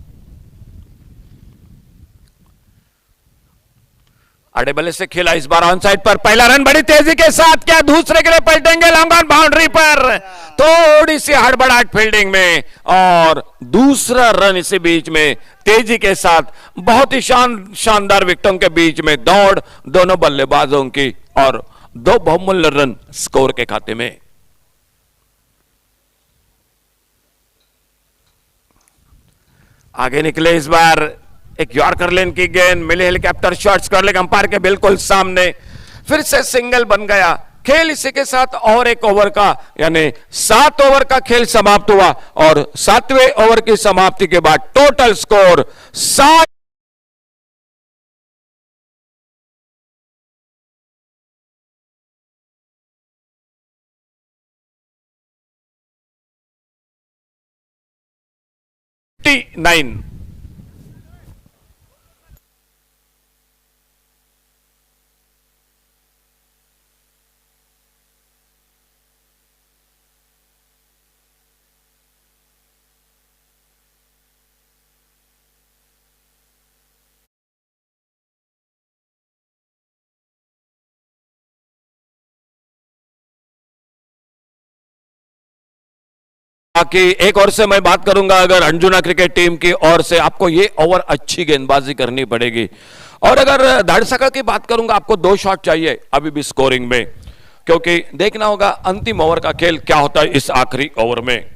आड़े बल्ले से खेला, इस बार ऑन साइड पर पहला रन बड़ी तेजी के साथ, क्या दूसरे के लिए पलटेंगे लॉन्ग ऑन बाउंड्री पर, थोड़ी सी हड़बड़ाहट फील्डिंग में और दूसरा रन इसी बीच में तेजी के साथ, बहुत ही शानदार विकेटों के बीच में दौड़ दोनों बल्लेबाजों की और 2 बहुमूल्य रन स्कोर के खाते में। आगे निकले, इस बार एक यॉर्कर लेन की गेंद मिले, हेलीकॉप्टर शॉट्स कर लेगा अंपायर के बिल्कुल सामने, फिर से सिंगल बन गया। खेल इसी के साथ और 1 ओवर का, यानी 7 ओवर का खेल समाप्त हुआ और 7वें ओवर की समाप्ति के बाद टोटल स्कोर 7। नाइन। बाकी एक और से मैं बात करूंगा, अगर अंजुना क्रिकेट टीम की ओर से आपको ये ओवर अच्छी गेंदबाजी करनी पड़ेगी, और अगर धाड़साकड़ की बात करूंगा, आपको 2 शॉट चाहिए अभी भी स्कोरिंग में, क्योंकि देखना होगा अंतिम ओवर का खेल क्या होता है इस आखिरी ओवर में।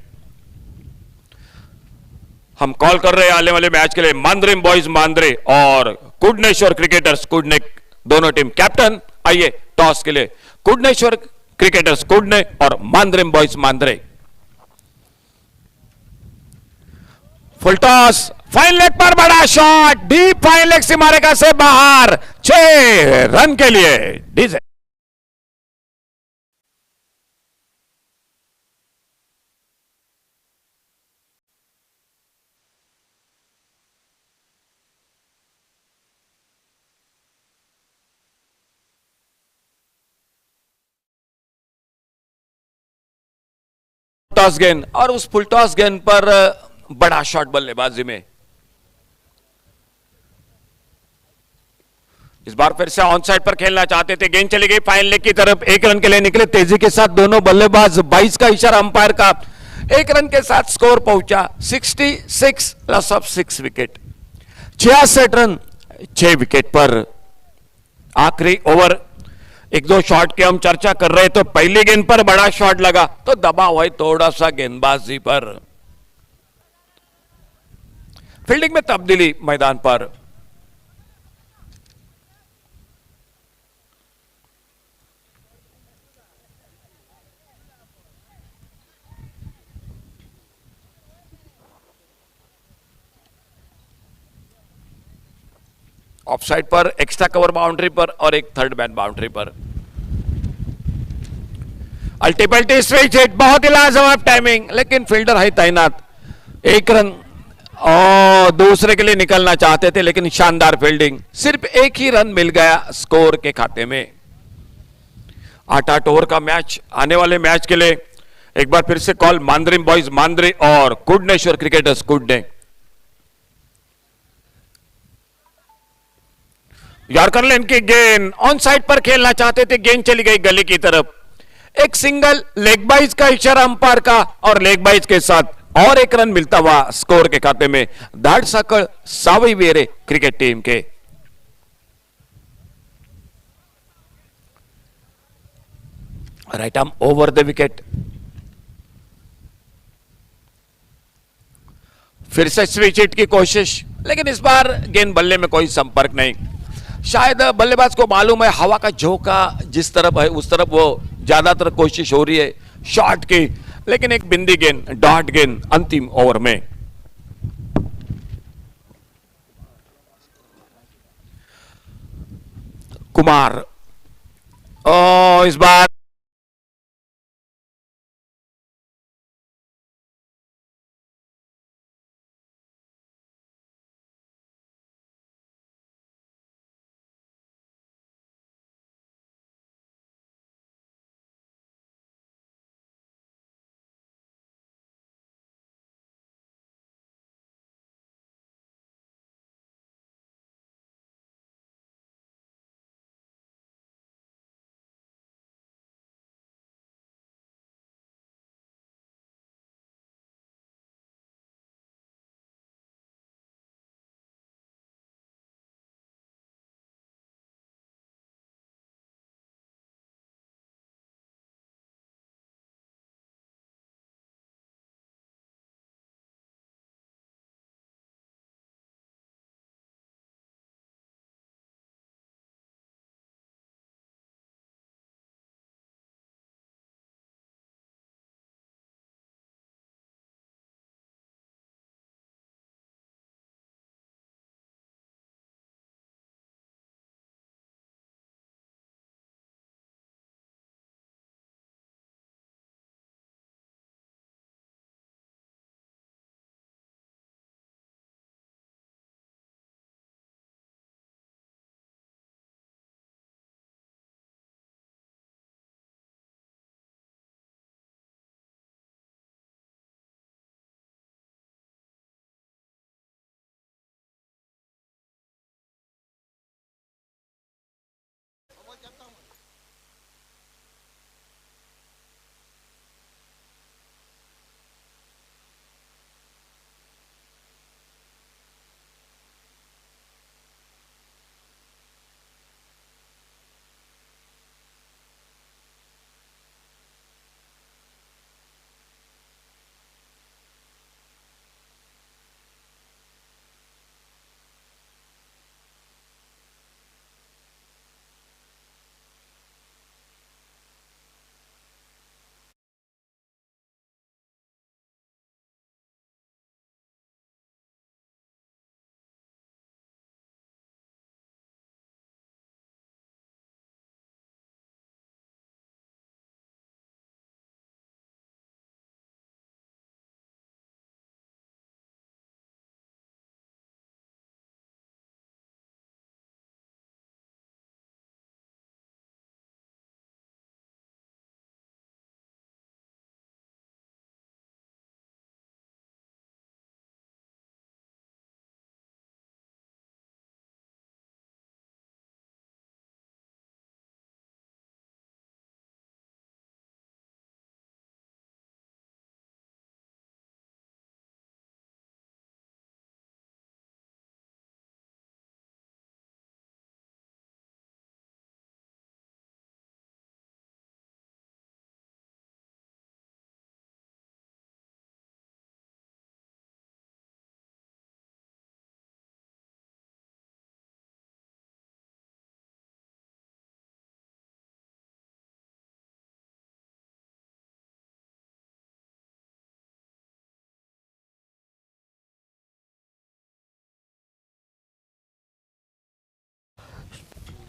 हम कॉल कर रहे हैं आने वाले मैच के लिए मांद्रिम बॉयज मांद्रे और कुडनेश्वर क्रिकेटर्स कुडने, दोनों टीम कैप्टन। आइए टॉस के लिए कुडनेश्वर क्रिकेटर्स कुडने और Mandrem boys Mandre. Full toss, fine leg पर बड़ा शॉट, डीप फाइन लेग सीमारेखा से बाहर, 6 रन के लिए डीजे। टॉस गेंद, और उस फुल टॉस गेंद पर बड़ा शॉट बल्लेबाजी में। इस बार फिर से ऑन साइड पर खेलना चाहते थे, गेंद चली गई फाइन लेग की तरफ, 1 रन के लिए निकले तेजी के साथ दोनों बल्लेबाज। 22 का इशारा अंपायर का, 1 रन के साथ स्कोर पहुंचा 66, loss of 6 wicket. 66 run 6 wicket पर। आखिरी ओवर 1-2 शॉट की हम चर्चा कर रहे तो पहली गेंद पर बड़ा शॉट लगा तो दबाव है थोड़ा सा गेंदबाजी पर। फील्डिंग में तब्दीली मैदान पर। ऑफ साइड पर, एक्स्ट्रा कवर बाउंड्री पर और एक थर्ड मैन बाउंड्री पर। अल्टीपल्टी स्ट्रेट हिट, बहुत ही लाजवाब टाइमिंग, लेकिन फील्डर है तैनात। 1 रन और दूसरे के लिए निकलना चाहते थे, लेकिन शानदार फील्डिंग। सिर्फ 1 ही रन मिल गया स्कोर के खाते में। 8-8 ओवर का मैच। आने वाले मैच के लिए एक बार फिर से कॉल मांद्रिम बॉयज मांद्रे और कुडनेश्वर क्रिकेटर्स कुडने। यॉर्कर लेन की गेंद, ऑन साइड पर खेलना चाहते थे, गेंद चली गई गली की तरफ। एक सिंगल, लेग बाइज का इशारा अंपायर का, और लेग बाइज के साथ और 1 रन मिलता हुआ स्कोर के खाते में। दाड़ सकड़ सावी वेरे क्रिकेट टीम के। Right arm over the wicket. फिर से स्विच हिट की कोशिश, लेकिन इस बार गेंद बल्ले में कोई संपर्क नहीं। शायद बल्लेबाज को मालूम है हवा का झोंका जिस तरफ है उस तरफ वो ज्यादातर कोशिश हो रही है शॉट की, लेकिन एक बिंदी गेंद, डॉट गेंद अंतिम ओवर में। कुमार इस बार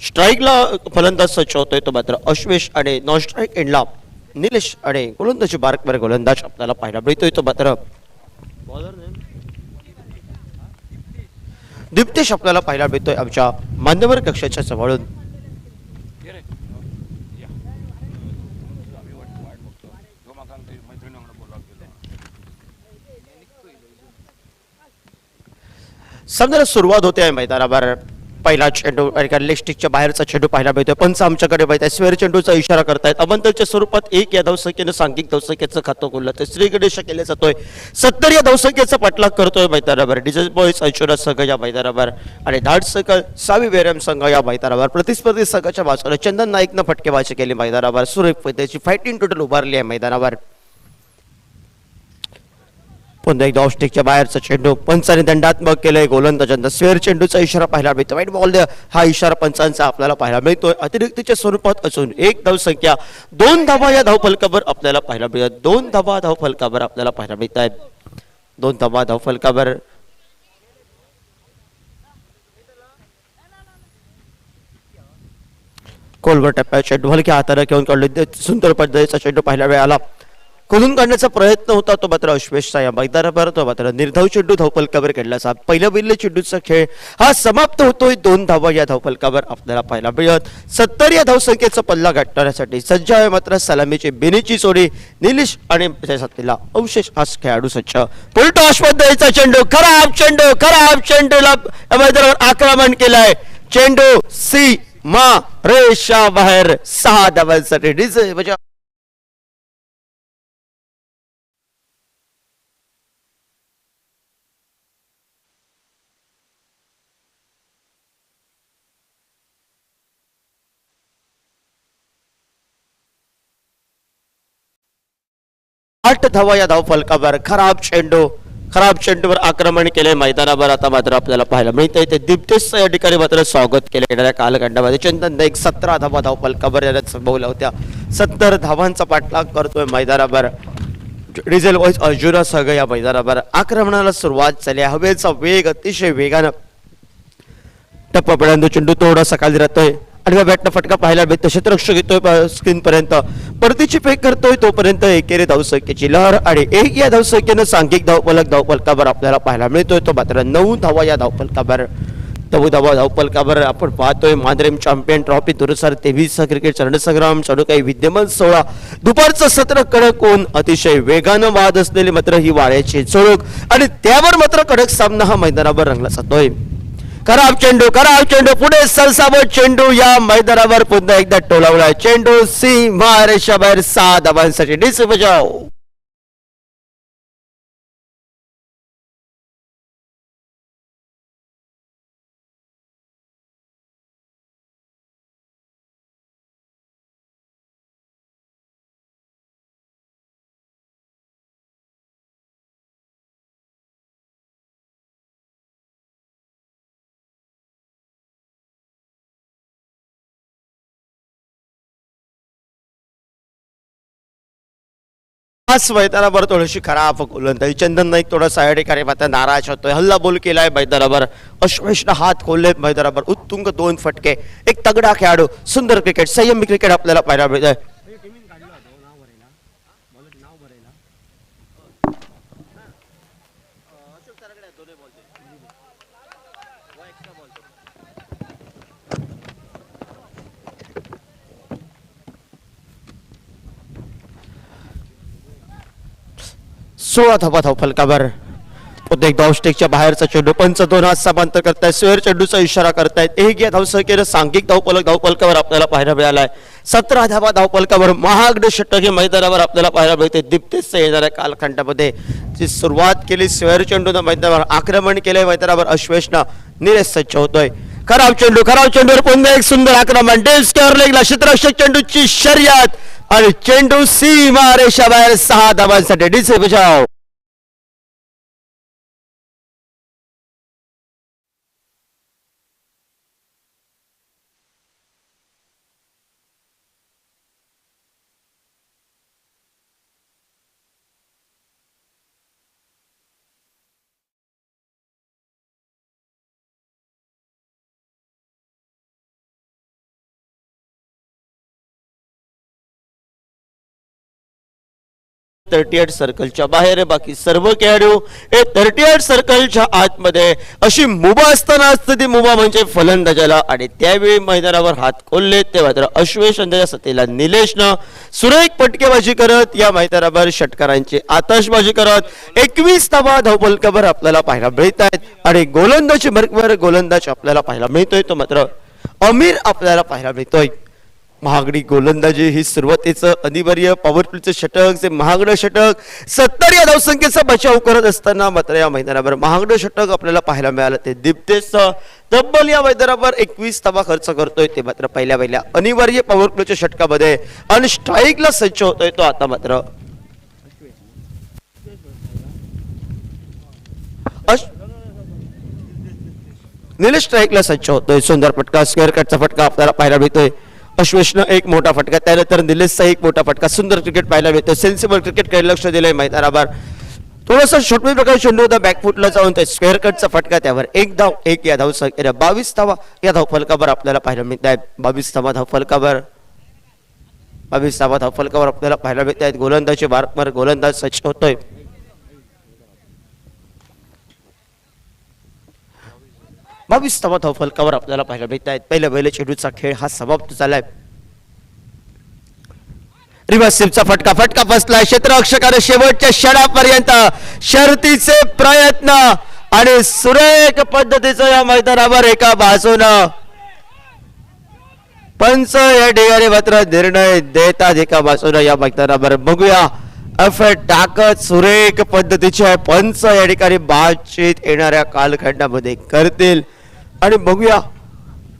स्ट्राईकला फलंदाज सज्ज होतोय तो मात्र अश्वेश आणि नॉन स्ट्राईक एंडला निलेश आणि गोलंदाजी बारकवर गोलंदाज आपल्याला पाहायला मिळतोय तो मात्र दीप्तेश आपल्याला पाहायला मिळतोय आमच्या मान्यवर कक्षाच्या जवळून. सामन्याला सुरुवात होते आहे मैदानावर. पहिला चेंडू आणि लेस्टिकच्या बाहेरचा चेंडू पाहायला मिळतोय. पंच आमच्याकडे माहित आहे स्वेअर चेंडूचा इशारा करतायत. अवंतरच्या स्वरूपात 1 या धावसंख्येनं सांघिक धावसंख्येचं खातं खोललं तर श्री गणेश केलं जातोय. 70 या धावसंख्येचा पाठलाग करतोय मैदानावर डिझेल बॉईज ऐश्वर्या संघ या मैदानावर आणि धाड सकल सावी वेरम संघ या मैदानावर. प्रतिस्पर्धी संघाच्या बाजूने चंदन नाईकनं फटकेबाजी केली मैदानावर. सुरेख पद्धतीची फायटिंग टोटल उभारली आहे मैदानावर. पुन्हा एकदा ऑफस्टिकच्या बाहेरचा चेंडू पंचाने दंडात्मक केलंय गोलंदाजांना. स्वेअर चेंडूचा इशारा पाहायला मिळतो. वाईट बॉल हा इशारा पंचांचा आपल्याला पाहायला मिळतोय. अतिरिक्तच्या स्वरूपात असून 1 धावसंख्या 2 धावा या धावफलकावर आपल्याला पाहायला मिळतात. 2 धावा धावफलकावर आपल्याला पाहायला मिळत आहेत. 2 धावा धावफलकावर कोलवर टप्प्यात चेंडू हलक्या हाताने घेऊन काढले. सुंदर पद्धतीचा चेंडू पाहायला मिळाला. खोलून काढण्याचा प्रयत्न होता तो मात्र अश्वेशचा या मैदानावर. तो मात्र निर्धाव चेंडू धावफलकावर खेळण्याचा पहिल्या पहिल्या चेंडूचा खेळ हा समाप्त होतोय. 2 धावा या धावफलकावर आपल्याला पाहायला मिळत. 70 या धावसंख्येचा पल्ला गाठण्यासाठी सज्ज आहे मात्र सलामीची बेनीची जोडी निलेश आणि त्याला अवशेष हा खेळाडू सज्ज. पुलटॉस पद्धतीचा चेंडू खराब चेंडूला मैदानावर आक्रमण केलंय. चेंडू सी मा रेषा बाहेर 6 धावांसाठी डिझे म्हणजे आठ धावा या धावफलकावर. खराब चेंडूवर आक्रमण केले मैदानावर. आता मात्र आपल्याला पाहायला मिळतंय ते दीप्तेश या ठिकाणी मात्र स्वागत केले येणाऱ्या कालखंडामध्ये. चंदन नाईक 17 धावा धावफलकावर याला संभवल्या होत्या. 70 धावांचा पाठलाग करतोय मैदानावर. डिझेल वॉइस अर्जुना सगळं या मैदानावर. आक्रमणाला सुरुवात झाली. हवेचा वेग अतिशय वेगानं टप्प्यापर्यंत चेंडू थोडासा खाली राहतोय आणि बॅटनं फटका पाहायला मिळतो. क्षेत्ररक्षक येतोय स्क्रीन पर्यंत. परतीची फेक करतोय तोपर्यंत एकेरी धावसंख्येची लहर आणि 1 या धावसंख्येनं सांघिक धावफलकावर आपल्याला पाहायला मिळतोय. तो मात्र 9 धावा या धावफलकावर. 9 धावा धावफलकावर आपण पाहतोय मांद्रेम चॅम्पियन ट्रॉफी 2023 क्रिकेट रणसंग्राम चालू काही विद्यमान 16 दुपारचं सत्र कडक होऊन अतिशय वेगानं वाद असलेली मात्र ही वाऱ्याची झुळूक आणि त्यावर मात्र कडक सामना हा मैदानावर रंगला जातोय. खराब चेंडू पुढे सरसावट चेंडू या मैदानावर पुन्हा एकदा टोलावला. चेंडू सी महारेषा बाहेर 6 धावांसाठी डिस बजाव. आज मैदानावर थोडीशी खराब गोलंदाजी. चंदन नाईक थोडासा या ठिकाणी मात्र नाराज होतोय. हल्ला बोल केलाय मैदानावर. अश्वेशनं हात खोलले मैदानावर. उत्तुंग 2 फटके. एक तगडा खेळाडू. सुंदर क्रिकेट संयमी क्रिकेट आपल्याला पाहायला मिळतंय. सोळा धावा धावफलकावर. पुन्हा एकदा ऑफस्टिकच्या बाहेरचा चेंडू पंच 2 हात समांतर करतायत. स्वेअर चेंडूचा इशारा करतायत. 1 या धावसंख्येनं सांघिक धावफलकावर आपल्याला पाहायला मिळालाय. 17 धावा धावफलकावर. महागड षटक हे मैदानावर आपल्याला पाहायला मिळते. दीप्तेश येणाऱ्या कालखंडामध्ये जी सुरुवात केली स्वेअर चेंडूनं मैदानावर आक्रमण केलंय मैदानावर अश्वेशनं. निलेश सज्ज होतोय. खराब चेंडूवर पुन्हा एक सुंदर आक्रमण. डेव्ह स्क्वेअर लेगला क्षेत्ररक्षक चेंडूची शर्यत आणि चेंडू सीमा रेषा बाहेर 6 धावांसाठी डिसे बजाव. 38 सर्कलच्या बाहेर आहे. बाकी सर्व खेळाडू हे 38 सर्कलच्या आतमध्ये. अशी मुभा असताना असते ती मुभा म्हणजे फलंदाजाला, आणि त्यावेळी मैदानावर हात खोलले ते मात्र अश्वेश आणि त्याच्या साथीला निलेशनं सुरेख फटकेबाजी करत या मैदानावर षटकारांची आतषबाजी करत 21 धावा धावफलकावर आपल्याला पाहायला मिळत आहेत. आणि गोलंदाजी मार्गवर गोलंदाज आपल्याला पाहायला मिळतोय तो मात्र अमीर आपल्याला पाहायला मिळतोय. महागडी गोलंदाजी ही सुरुवातीचं अनिवार्य पॉवरफुलचं षटक, जे महागडं षटक 70 या धावसंख्येचा बचाव करत असताना मात्र या मैदानावर महागडं षटक आपल्याला पाहायला मिळालं. ते दिप्तेश तब्बल या मैदानावर 21 धावा खर्च करतोय. ते मात्र पहिल्या अनिवार्य पॉवरफुलच्या षटकामध्ये आणि स्ट्राईकला सज्ज होतोय तो आता मात्र निलेश स्ट्राईकला सज्ज होतोय. सुंदर फटका, स्क्वेअर कटचा फटका आपल्याला पाहायला मिळतोय. अश्वेशनं एक मोठा फटका, त्यानंतर निलेशचा एक मोठा फटका. सुंदर क्रिकेट पाहायला मिळतं. सेन्सिबल क्रिकेटकडे लक्ष दिलंय मैदानावर. थोडासा शॉर्टवेज प्रकारे चेंडू होता बॅकफुटला जाऊन ते स्क्वेअर कटचा फटका, त्यावर एक धाव, एक या धावसंख्येने 22 धावा या धावफलकावर आपल्याला पाहायला मिळत आहेत. 22 धावा धावफलकावर आपल्याला पाहायला मिळत आहेत. गोलंदाजी मार्कवर गोलंदाज सज्ज होतोय. बावीस धावा धावफलकावर आपल्याला पाहायला मिळत आहेत. पहिल्या चेंडूचा खेळ हा समाप्त झालाय. रिव्हर्सिव्हचा फटका बसलाय क्षेत्ररक्षकाने शेवटच्या क्षणापर्यंत शर्तीचे प्रयत्न आणि सुरेख पद्धतीचं या मैदानावर एका बाजूनं पंच या ठिकाणी मात्र निर्णय देतात. एका बाजूनं या मैदानावर बघूया एफर्ट टाकत सुरेख पद्धतीचे पंच या ठिकाणी बातचीत येणाऱ्या कालखंडामध्ये करतील आणि बघूया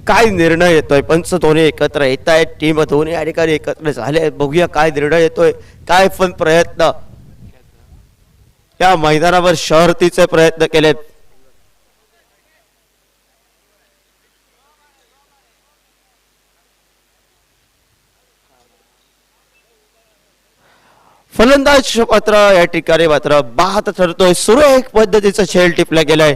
काय निर्णय येतोय. पंच दोन्ही एकत्र येत आहेत, टीम दोन्ही या ठिकाणी एकत्र झाले आहेत. बघूया काय निर्णय येतोय, काय पण प्रयत्न या मैदानावर शर्तीचे प्रयत्न केले. फलंदाज मात्र या ठिकाणी मात्र बाद ठरतोय. सुरेख पद्धतीचा खेळ टिपला गेलाय.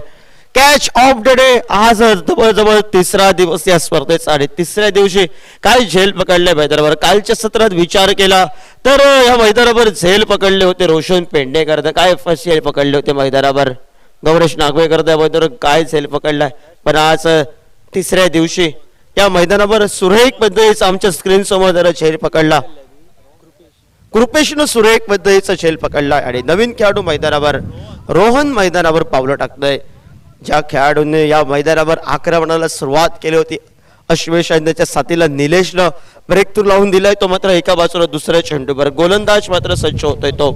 कॅच ऑफ द डे आज जवळजवळ तिसरा दिवस या स्पर्धेचा आणि तिसऱ्या दिवशी काय झेल पकडले मैदानावर. कालच्या सत्रात विचार केला तर या मैदानावर झेल पकडले होते रोशन पेंडेकर, काय झेल पकडले होते मैदानावर गौरेश नागवेकर मैदानावर काय झेल पकडलाय. पण आज तिसऱ्या दिवशी या मैदानावर सुरेख पद्धतीचा आमच्या स्क्रीन समोर जरा झेल पकडला. कृपेशनं सुरेख पद्धतीचा झेल पकडला आणि नवीन खेळाडू मैदानावर रोहन मैदानावर पावलं टाकतोय. ज्या खेळाडूंनी या मैदानावर आक्रमणाला सुरुवात केली होती अश्वेश आणि त्याच्या साथीला निलेशनं ब्रेक थ्रू लावून दिलाय. तो मात्र एका बाजूला दुसऱ्या चेंडूवर गोलंदाज मात्र सज्ज होतोय. तो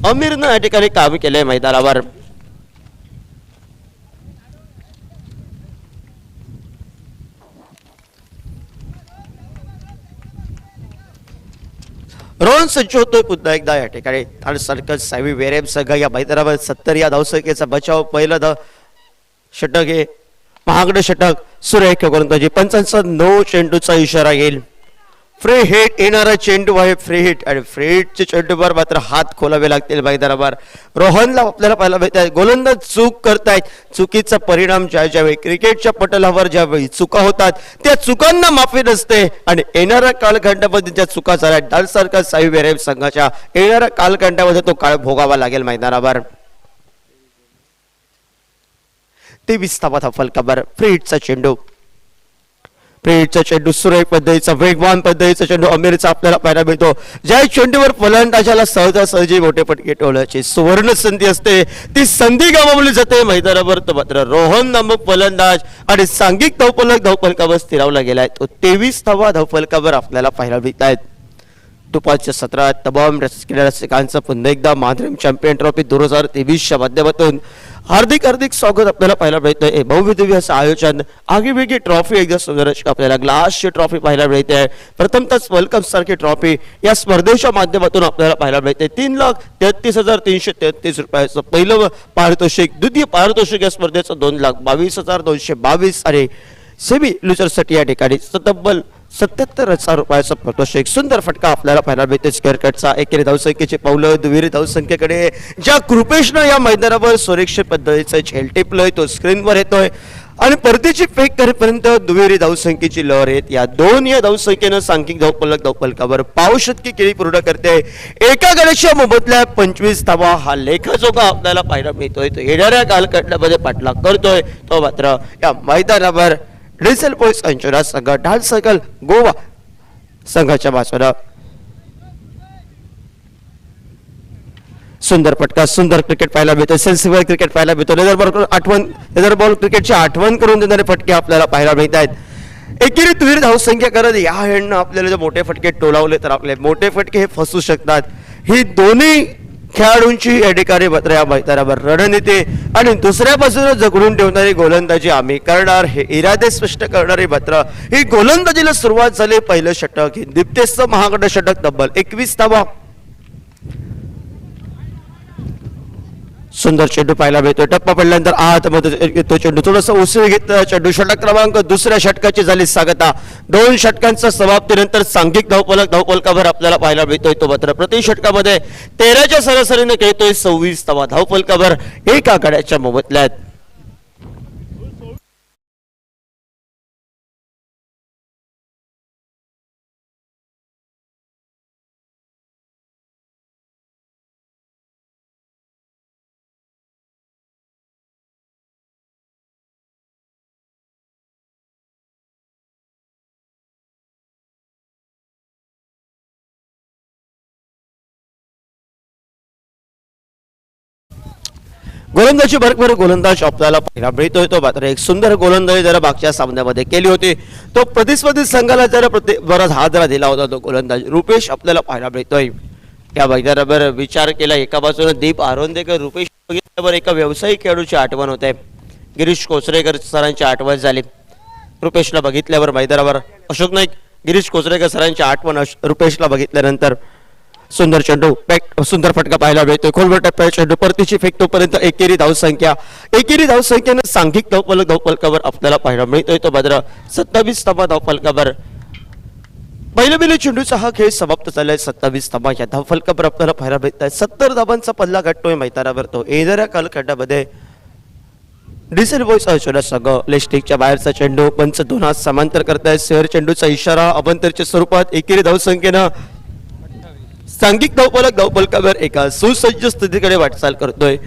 अमीरनं या ठिकाणी काम केलंय मैदानावर. रोहन सज्ज होतोय पुन्हा एकदा या ठिकाणी. आणि सर्कल सावी वेरेम सगळं या मैदानावर 70 या धावसंख्येचा बचाव. पहिलं षटक हे महागडं षटक. सुरेख गोलंदाजी. पंचांचा नो चेंडूचा इशारा येईल. फ्री हिट येणारा चेंडू आहे फ्री हिट आणि फ्री हिटच्या चेंडूवर मात्र हात खोलावे लागतील मैदानावर. रोहनला आपल्याला पाहायला मिळत. गोलंदाज चूक करतायत. चुकीचा परिणाम ज्यावेळी क्रिकेटच्या पटलावर ज्यावेळी चुका होतात त्या चुकांना माफी नसते आणि येणाऱ्या कालखंडामध्ये ज्या चुका झाल्या डालसारखा साई वेरेम संघाच्या येणाऱ्या कालखंडामध्ये तो काळ भोगावा लागेल मैदानावर. 23 धावा धावफलकावर फ्री हिटचा चेंडू. फ्रीचा चेंडू सुरेख पद्धतीचा वेगवान पद्धतीचा चेंडू अमीरचा आपल्याला पाहायला मिळतो. ज्या चेंडूवर फलंदाजाला सहजासहजी मोठे फटके टोळण्याची सुवर्ण संधी असते ती संधी गमावली जाते मैदानावर. तर मात्र रोहन नामक फलंदाज आणि सांघिक धावफलकावर स्थिरावला गेलाय. तो 23 धावा धावफलकावर आपल्याला पाहायला मिळत आहेत. दुपारच्या सत्रात तमाम रसिकांचं पुन्हा एकदा माधुरम चॅम्पियन ट्रॉफी 2023च्या माध्यमातून हार्दिक स्वागत आपल्याला पाहायला मिळतंय. भव्य असं आयोजन, आगीवेगळी ट्रॉफी एकदा सुंदर आपल्याला ग्लासची ट्रॉफी पाहायला मिळते. प्रथमतच वेलकम सारखी ट्रॉफी या स्पर्धेच्या माध्यमातून आपल्याला पाहायला मिळते. 3,33,333 रुपयाचं पहिलं पारितोषिक. द्वितीय पारितोषिक या स्पर्धेचं 2,22,222 आणि सेमी लुजरसाठी या ठिकाणी तब्बल 77,000 रुपयाचं पारितोषिक. सुंदर फटका आपल्याला पाहायला मिळते स्क्वेअर कटचा. एकेरी धावसंख्येचे पावलं दुहेरी धावसंख्येकडे ज्या कृपेशनं या मैदानावर सुरक्षित पद्धतीचं झेल टिपलंय तो स्क्रीनवर येतोय. आणि परतीची फेक करेपर्यंत दुहेरी धावसंख्येची लहर येत या धावसंख्येनं सांघिक धावफलक धावफलकावर पाव शतकी केळी पूर्ण करते. एका गड्याच्या मोबदल्यात 25 धावा हा लेखाजोखा आपल्याला पाहायला मिळतोय. तो येणाऱ्या कालखंडामध्ये पाठलाग करतोय. तो मात्र या मैदानावर डिझेल बॉयज अंजुना संघ ढाल सर्कल गोवा संघाच्या बाजूला सुंदर फटका, सुंदर क्रिकेट पाहायला मिळतो. सेन्सिबल क्रिकेट पाहायला मिळतो. लेदर बॉल क्रिकेटची आठवण करून देणारे फटके आपल्याला पाहायला मिळत आहेत. एकेरी दुहेरी धावसंख्या करत या हेडनं आपल्याला जर मोठे फटके टोलावले तर आपले मोठे फटके हे फसू शकतात. ही दोन्ही खेळाडूंची या ठिकाणी मात्र या मैदानावर रणनीती आणि दुसऱ्या बाजूला जगडून ठेवणारी गोलंदाजी आम्ही करणार हे इरादे स्पष्ट करणारी मात्र ही गोलंदाजीला सुरुवात झाली. पहिलं षटक हे दीप्तेचं महागड षटक तब्बल 21 धावा. सुंदर चेंडू पाहायला मिळतो. टप्पा पडल्यानंतर आतमध्ये तो चेंडू थोडासा उसळी घेतला चेंडू. षटक क्रमांक दुसऱ्या षटकाची झाली सांगता. 2 षटकांचा समाप्तीनंतर सांघिक धावफलकावर आपल्याला पाहायला मिळतोय. तो मात्र प्रति षटकामध्ये 13च्या सरासरीने खेळतोय. 26 धावा धावफलकावर एका गड्याच्या मोबदल्यात. गोलंदाजी भरपूर गोलंदाज आपल्याला पाहायला मिळतोय. तो मात्र एक सुंदर गोलंदाजी जरा मागच्या सामन्यामध्ये केली होती. तो प्रतिस्पर्धी संघाला जरा बराच हात जरा दिला होता. तो गोलंदाज रुपेश आपल्याला पाहायला मिळतोय. या मैदानावर विचार केला एका बाजूने दीप आरोंदेकर रुपेश बघितल्यावर एका व्यावसायिक खेळाडूची आठवण होते. गिरीश कोचरेकर सरांची आठवण झाली. रुपेशला बघितल्यावर मैदानावर अशोक नाईक गिरीश कोचरेकर सरांची आठवण रुपेशला बघितल्यानंतर सुंदर चेंडू सुंदर फटका पाहायला मिळतोय. खोलवर टप्प्याचा चेंडू परतीची फेक तोपर्यंत एकेरी धावसंख्येनं सांघिक धावफलकावर आपल्याला पाहायला मिळतोय. तो मात्र 27 धावा धावफलकावर. पहिल्या बेली चेंडूचा हा खेळ समाप्त झालाय. 27 धावा या धावफलकावर आपल्याला पाहायला मिळत आहे. 70 धावांचा पल्ला गाठतोय मैदानावर. तो येणाऱ्या कालखंडामध्ये डिझेल बॉयज अंजुना संघ लेस्टिकच्या बाहेरचा चेंडू पंच 2 हात समांतर करतायत. शेअर चेंडूचा इशारा अभंतरच्या स्वरूपात एकेरी धावसंख्येनं सांघिक धावफलकावर एका सुसज्ज स्थितीकडे वाटचाल करतोय.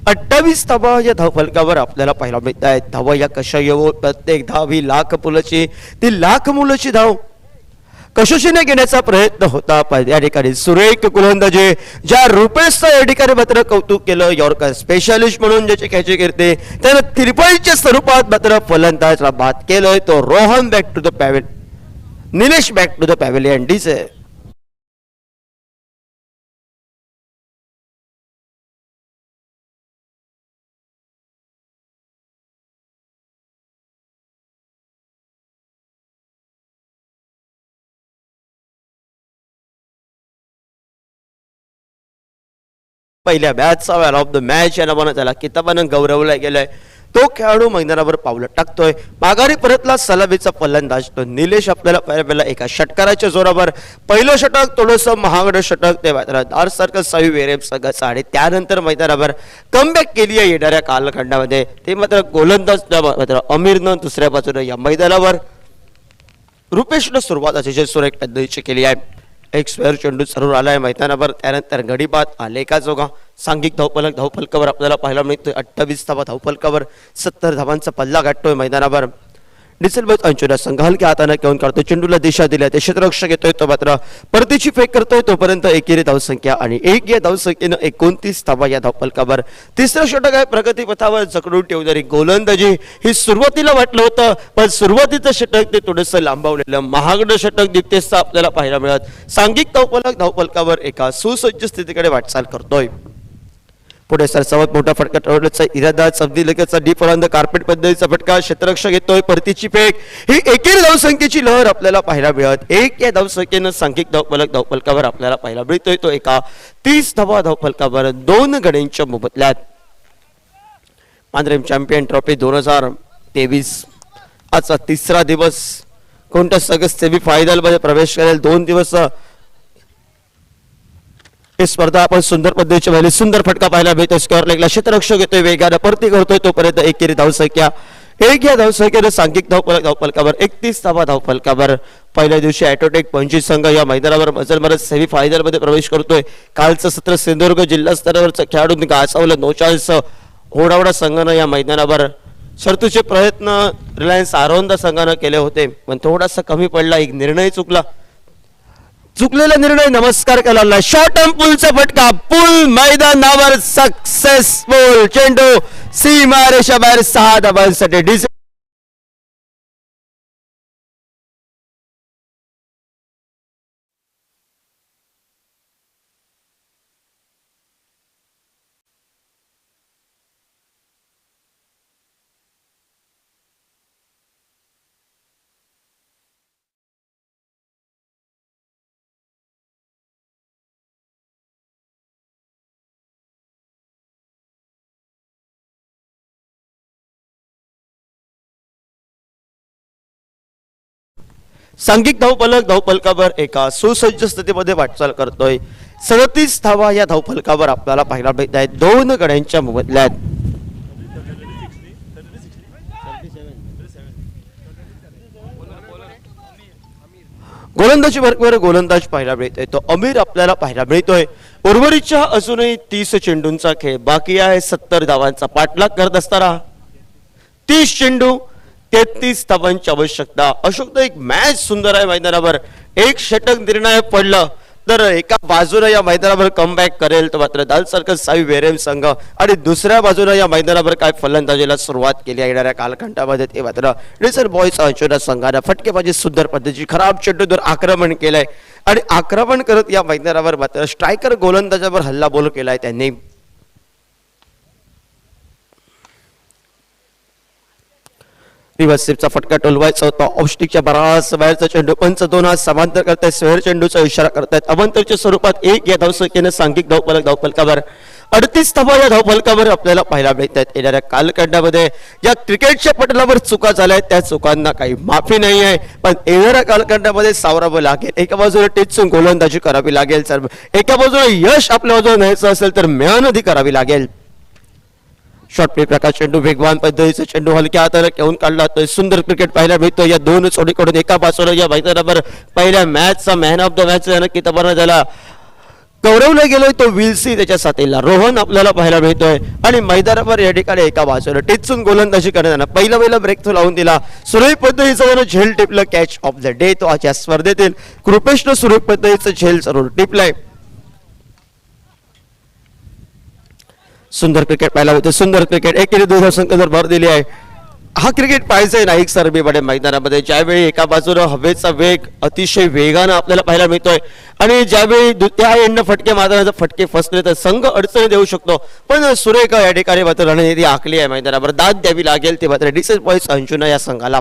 28 धावा या धावफलकावर आपल्याला पाहायला मिळत आहेत. धावा या कशा येवो प्रत्येक धाव ही लाख मुलाची ती लाख मुलाची धाव कशोशीने घेण्याचा प्रयत्न होता. या ठिकाणी सुरेख गोलंदाजी ज्या रुपेशचं या ठिकाणी मात्र कौतुक केलं. यॉर्कर स्पेशालिस्ट म्हणून ज्याची ख्याची कीर्ती त्यानं त्रिपळीच्या स्वरूपात मात्र फलंदाजला बाद केलंय. तो Rohan back to the pavilion Nilesh back to the pavilion DJ. पहिल्या मॅचचा मॅन ऑफ द मॅच या नावानं त्याला किताबानं गौरवला गेलाय. तो खेळाडू मैदानावर पावलं टाकतोय. माघारी परतला सलामीचा फलंदाज तो निलेश आपल्याला पहिल्या एका षटकाराच्या जोरावर पहिलं षटक थोडंसं महागड षटक ते मात्र दारसारखं सावी वेरेम संघाचं आणि त्यानंतर मैदानावर कमबॅक केली आहे येणाऱ्या कालखंडामध्ये. ते मात्र गोलंदाज मात्र अमीरनं दुसऱ्या बाजूने या मैदानावर रुपेशनं सुरुवात अतिशय सुरेख पद्धतीची केली आहे. एक स्क्वेअर चेंडू जरूर आलाय मैदानावर. त्यानंतर गडीबाद आलेखाजोगा सांघिक धावफलकावर आपल्याला पाहायला मिळतोय. 28 धावा धावफलकावर 70 धावांचा पल्ला गाठतोय मैदानावर. डिझेल बॉयज अंजुना संघ हलक्या हाताने घेऊन काढतोय. चेंडूला दिशा दिल्या ते क्षेत्ररक्षक येतोय. तो मात्र परतीची फेक करतोय. तोपर्यंत एकेरी धावसंख्या आणि या धावसंख्येनं 29 धावा या धावफलकावर. तिसरं षटक आहे प्रगतीपथावर जखडून ठेवणारी गोलंदाजी. ही सुरुवातीला वाटलं होतं पण सुरुवातीचं षटक ते थोडंसं लांबवलेलं महागड षटक दीप्तेशचं आपल्याला पाहायला मिळत. सांघिक धावफलकावर एका सुसज्ज स्थितीकडे वाटचाल करतोय. पुढे सर्वात मोठा फटका ठरवण्याचा इरादा चौदी लगेचचा डीप ऑन द कार्पेट पद्धतीचा फटका क्षेत्ररक्षक येतोय. परतीची फेक ही एकेरी धावसंख्येची लहर आपल्याला पाहायला मिळत. या धावसंख्येनं सांघिक धावफलकावर आपल्याला पाहायला मिळतोय. तो एका 30 धावा धावफलकावर 2 गड्यांच्या मोबदल्यात. मांद्रेम चॅम्पियन ट्रॉफी 2023 आजचा तिसरा दिवस. कोणत्या सगळं सेमीफायनल मध्ये प्रवेश करेल. 2 दिवस ही स्पर्धा आपण सुंदर पद्धतीची पाहिली. सुंदर फटका पाहायला मिळतोय. स्क्वेअर लेगला क्षेत्ररक्षक येतोय. वेगाने परती करतोय. तोपर्यंत एकेरी धावसंख्या एक या धावसंख्येनं सांघिक धावफलकावर 31 धावा धावफलकावर पहिल्या दिवशी ॲटोटेक पणजी संघ या मैदानावर मजल मारत सेमीफायनल मध्ये प्रवेश करतोय. कालचं सत्र सिंधुदुर्ग जिल्हा स्तरावरचं खेळाडूंनी गाजवलं. 9 चान्स होडावडा संघानं या मैदानावर शर्तूचे प्रयत्न रिलायन्स आरोंदा संघानं केले होते, पण थोडासा कमी पडला. एक निर्णय चुकलेला निर्णय नमस्कार केला. शॉर्ट टर्म पुलचा फटका, पूल मैदानावर सक्सेसफुल. चेंडू सीमारेषा बाहेर 6 धावांसाठी. सांघिक धावफलकावर एका सुसज्ज स्थितीमध्ये वाटचाल करतोय. 37 धावा या धावफलकावर आपल्याला पाहायला मिळत आहेत. 2 गड्यांच्या मोबदल्यात. गोलंदाजी वर्गावर गोलंदाज पाहायला मिळतोय तो अमीर आपल्याला पाहायला मिळतोय. उर्वरितच्या अजूनही 30 चेंडूंचा खेळ बाकी आहे. 70 धावांचा पाठलाग करत असताना 30 चेंडू 33 धावांची आवश्यकता. अशोक एक मॅच सुंदर आहे मैदानावर. एक षटक निर्णायक पडलं तर एका बाजूला या मैदानावर कमबॅक करेल तर मात्र दाल सर्कल साई वेरेम संघ, आणि दुसऱ्या बाजूला या मैदानावर काय फलंदाजीला सुरुवात केली येणाऱ्या कालखंडामध्ये ते मात्र रिसर बॉयज अंजुना संघाने फटकेबाजी सुंदर पद्धतीची खराब चेंडूवर आक्रमण केलंय, आणि आक्रमण करत या मैदानावर मात्र स्ट्रायकर गोलंदाजावर हल्लाबोल केलाय त्यांनी. रिव्हर्सिपचा फटका टोलवायचा होता. ऑफस्टिकच्या बराच बाहेरचा चेंडू. पंच 2 हात समांतर करतायत. स्वेअर चेंडूचा इशारा करतायत. अवंतरच्या स्वरूपात 1 या धावसंख्येनं सांघिक धावफलकावर 38 धावा या धावफलकावर आपल्याला पाहायला मिळतात. येणाऱ्या कालखंडामध्ये या क्रिकेटच्या पटलावर चुका झाल्या आहेत त्या चुकांना काही माफी नाही आहे, पण येणाऱ्या कालखंडामध्ये सावरावं लागेल. एका बाजूला टेचून गोलंदाजी करावी लागेल, तर एका बाजूला यश आपल्या बाजूला न्यायचं असेल तर मेहनती करावी लागेल. शॉर्ट प्ले प्रकार चेंडू वेगवान पद्धतीचा चेंडू हलक्या हाताला घेऊन काढला जातोय. सुंदर क्रिकेट पाहायला मिळतो या 2 जोडीकडून. एका बाजूला या मैदानावर पहिल्या मॅचचा मॅन ऑफ द मॅच नक्की तबाना झाला गौरवला गेलोय तो विलसी त्याच्या साथीला रोहन आपल्याला पाहायला मिळतोय. आणि मैदानावर या ठिकाणी एका बाजूला टेचून गोलंदाजी करताना पहिला ब्रेक तो लावून दिला. सुरळीत पद्धतीचं झेल टिपलं. कॅच ऑफ द डे तो आज या स्पर्धेतील कृपेशनं सुरळीत पद्धतीचं झेल जरूर टिपलाय. सुंदर क्रिकेट पाहायला होते. सुंदर क्रिकेट एकेरी 2 धावसंख्येवर भर दिली आहे. हा क्रिकेट पाहिजे नाईक सरबीकडे मैदानामध्ये, ज्यावेळी एका बाजूला हवेचा वेग अतिशय वेगानं आपल्याला पाहायला मिळतोय, आणि ज्यावेळी त्या एंडनं फटके मारण्याचे फटके फसले तर संघ अडचणी देऊ शकतो. पण सुरेख या ठिकाणी मात्र रणनीती आखली आहे मैदानावर. दाद द्यावी लागेल ते मात्र डिसेस बॉयज अंजुना या संघाला.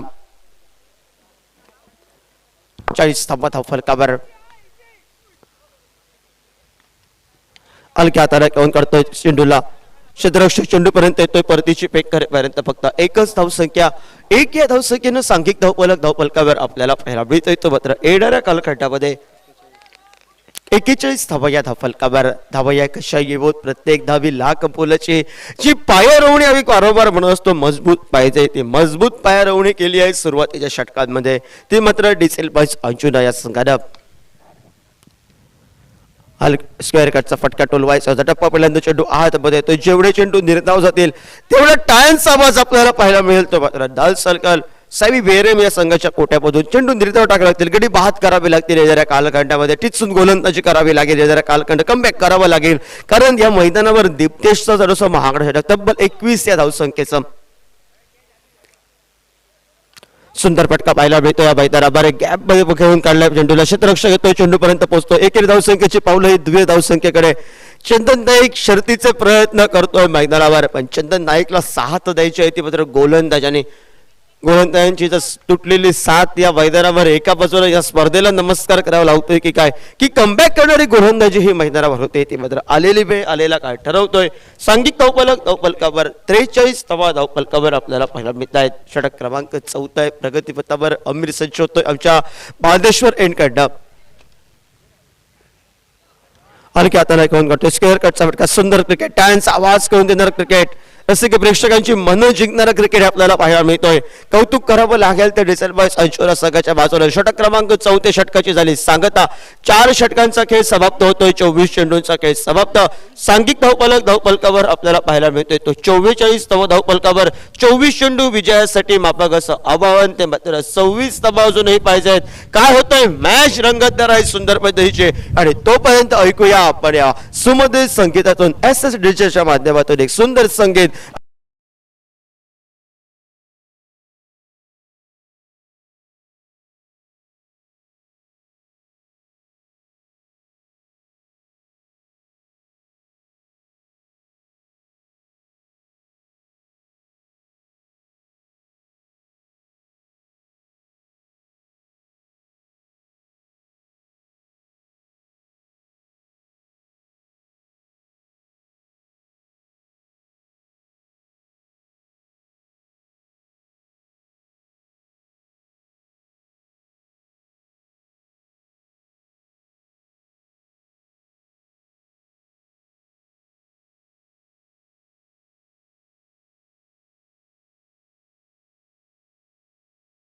40 धावा धावफलकावर हलक्या हाताला घेऊन करतोय चेंडूला. क्षेत्ररक्षक चेंडू पर्यंत येतोय. परतीची पेक करेपर्यंत फक्त एकच धावसंख्या. 1 या धावसंख्येनं सांघिक धावफलकावर आपल्याला पाहायला मिळतोय तो मात्र येणाऱ्या कालखंडामध्ये 41 धावा या धावफलकावर. धावा या कशा येवोत प्रत्येक धावी लाख पोलाची जी पायारवणी आम्ही वारंवार म्हणत असतो मजबूत पाहिजे, ती मजबूत पायारवणी केली आहे सुरुवातीच्या षटकांमध्ये. ती मात्र डिसेल बॉयज अंजुना या संघानं. स्क्वेअर कटचा फटका टोलवायचा होता. टप्पा पहिल्यांदा चेंडू आतमध्ये येतो. जेवढे चेंडू निर्धाव जातील तेवढा टाळ्यांचा आवाज आपल्याला पाहायला मिळेल तो मात्र दाल सर्कल सावी वेरेम या संघाच्या कोट्यामधून चेंडू निर्धाव टाकावे लागतील. गडी बाद करावी लागतील येणाऱ्या कालखंडामध्ये. टिचून गोलंदाजी करावी लागेल येणाऱ्या कालखंड. कमबॅक करावं लागेल, कारण या मैदानावर दीप्तेशचा जरासा महागडा षटक तब्बल 21 या धावसंख्येचं. सुंदर फटका पाहायला मिळतो या मैदानावर. गॅप मध्ये घेऊन काढलाय चेंडूला. क्षेत्ररक्षक येतोय, चेंडू पर्यंत पोहोचतो. एकेरी धावसंख्येची पावलं ही 2 धावसंख्येकडे. चंदन नाईक शर्तीचे प्रयत्न करतोय मैदानावर, पण चंदन नाईकला साथ द्यायची आहे ती मात्र गोलंदाजाने. गोलंदाजांची तुटलेली साथ या मैदानावर एका बाजूला या स्पर्धेला नमस्कार करावा लागतोय की काय, की कमबॅक करणारी गोलंदाजी ही मैदानावर होते ती मात्र आलेली वेळ आलेला काय ठरवतोय. सांघिक धावफलकावर 43 धावा धावफलकावर आपल्याला पाहायला मिळत आहेत. षटक क्रमांक 4 आहे. प्रगतीपथावर अमीर सज्ज होतोय आमच्या बांदेश्वर एंडकडनं. हलक्या हाताला घेऊन करतोय. स्क्वेअर कटचा फटका. सुंदर क्रिकेट. टाळ्यांचा आवाज करून देणार क्रिकेट. जसं की प्रेक्षकांची मन जिंकणारा क्रिकेट आपल्याला पाहायला मिळतोय. कौतुक करावं लागेल तर डिसेल बॉयज अंशोरा संघाच्या बाजूने षटक क्रमांक 4 षटकाची झाली सांगता. 4 षटकांचा खेळ समाप्त होतोय. 24 चेंडूंचा खेळ समाप्त. सांघिक धावफलकावर आपल्याला पाहायला मिळतोय तो 44 धावफलकावर 24 चेंडू विजयासाठी माफक असं आवाहन. ते मात्र 26 अजूनही पाहिजेत. काय होतंय मॅच रंगतदार आहे सुंदर पद्धतीचे आणि तोपर्यंत ऐकूया आपण या सुमधुर संगीतातून SS डिजिटलच्या माध्यमातून एक सुंदर संगीत.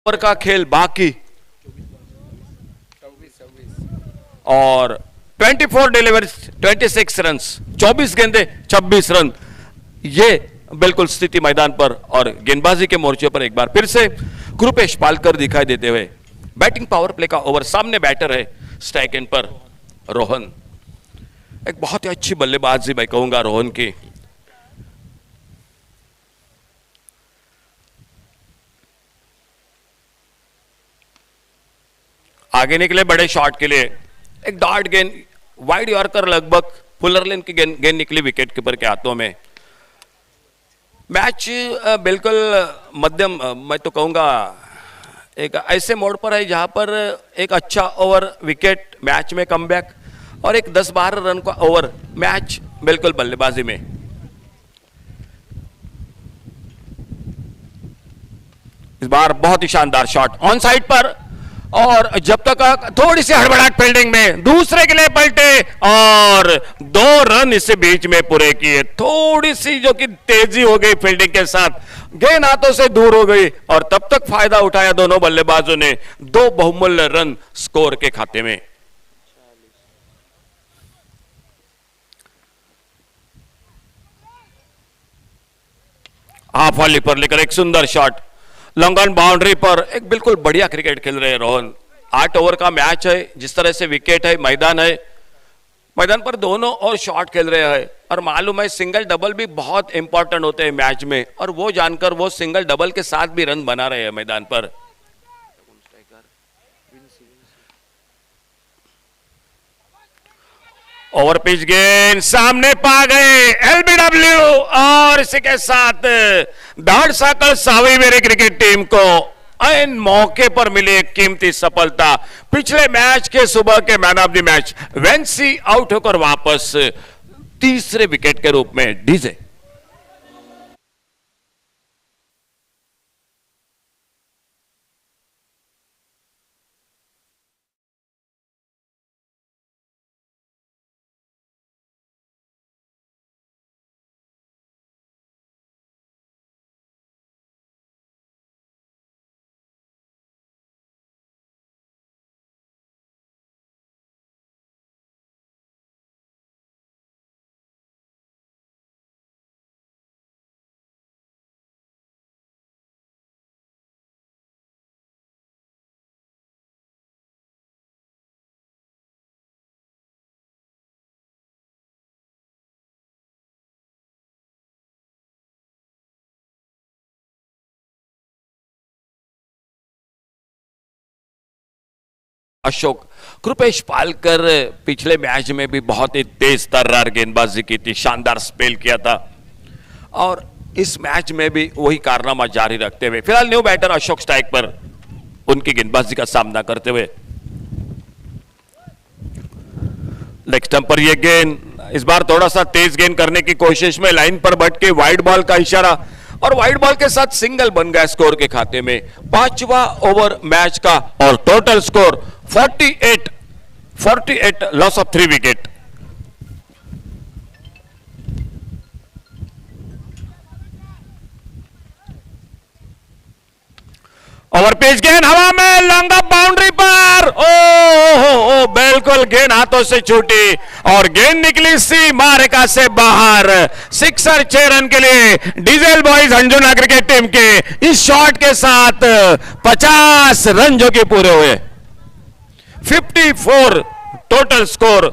ओवर का खेल बाकी और 24 डिलीवरी 26 रन 24 गेंदे 26 रन. ये बिल्कुल स्थिति मैदान पर और गेंदबाजी के मोर्चे पर एक बार फिर से कृपेश पालकर दिखाई देते हुए. बैटिंग पावर प्ले का ओवर. सामने बैटर है स्ट्राइक एंड पर रोहन. एक बहुत ही अच्छी बल्लेबाजी मैं कहूंगा रोहन की. आगे निकले बड़े शॉट के लिए. एक डॉट गेंद वाइड यॉर्कर लगभग फुलर लेन की गेंद निकली विकेट कीपर के हाथों में. मैच बिल्कुल मध्यम मैं तो कहूंगा एक ऐसे मोड पर है जहां पर एक अच्छा ओवर विकेट मैच में कमबैक और एक 10-12 रन का ओवर मैच बिल्कुल बल्लेबाजी में. इस बार बहुत ही शानदार शॉट ऑन साइड पर और जब तक थोड़ी सी हड़बड़ाहट फील्डिंग में दूसरे के लिए पलटे और 2 रन इसे बीच में पूरे किए. थोड़ी सी जो कि तेजी हो गई फील्डिंग के साथ. गेंद हाथों से दूर हो गई और तब तक फायदा उठाया दोनों बल्लेबाजों ने. 2 बहुमूल्य रन स्कोर के खाते में. हाफ वाली पर लेकर एक सुंदर शॉट लॉन्ग ऑन बाउंड्री पर. एक बिल्कुल बढ़िया क्रिकेट खेल रहे हैं रोहन. 8 ओवर का मैच है. जिस तरह से विकेट है मैदान पर दोनों और शॉट खेल रहे हैं और मालूम है सिंगल डबल भी बहुत इंपॉर्टेंट होते हैं मैच में और वो जानकर वो सिंगल डबल के साथ भी रन बना रहे हैं मैदान पर. ओवर पिच गेंद सामने पा गए एलबीडब्ल्यू और इसी के साथ दाड़ साकल सावी मेरी क्रिकेट टीम को इन मौके पर मिली एक कीमती सफलता. पिछले मैच के सुबह के man of the match Vency out होकर वापस तीसरे विकेट के रूप में डीजे. अशोक कृपेश पालकर पिछले मैच में भी बहुत ही तेज तर्रार गेंदबाजी की थी. शानदार स्पेल किया था और इस मैच में भी वही कारनामा जारी रखते हुए फिलहाल न्यू बैटर अशोक स्ट्राइक पर उनकी गेंदबाजी का सामना करते हुए. लेग स्टंप पर यह गेंद इस बार थोड़ा सा तेज गेंद करने की कोशिश में line per but K wide ball का इशारा और वाइड बॉल के साथ सिंगल बन गया स्कोर के खाते में. 5वां ओवर मैच का और total score 48 loss of 3 wicket. Over pitch गेंद हवा में, लॉन्ग ऑफ बाउंड्री पर, ओ बिल्कुल गेंद हाथों से छूटी और गेंद निकली सी मार्का से बाहर। सिक्सर 6 रन के लिए diesel boys Anjuna cricket team के इस शॉट के साथ 50 रन जो कि पूरे हुए। 54 टोटल स्कोर।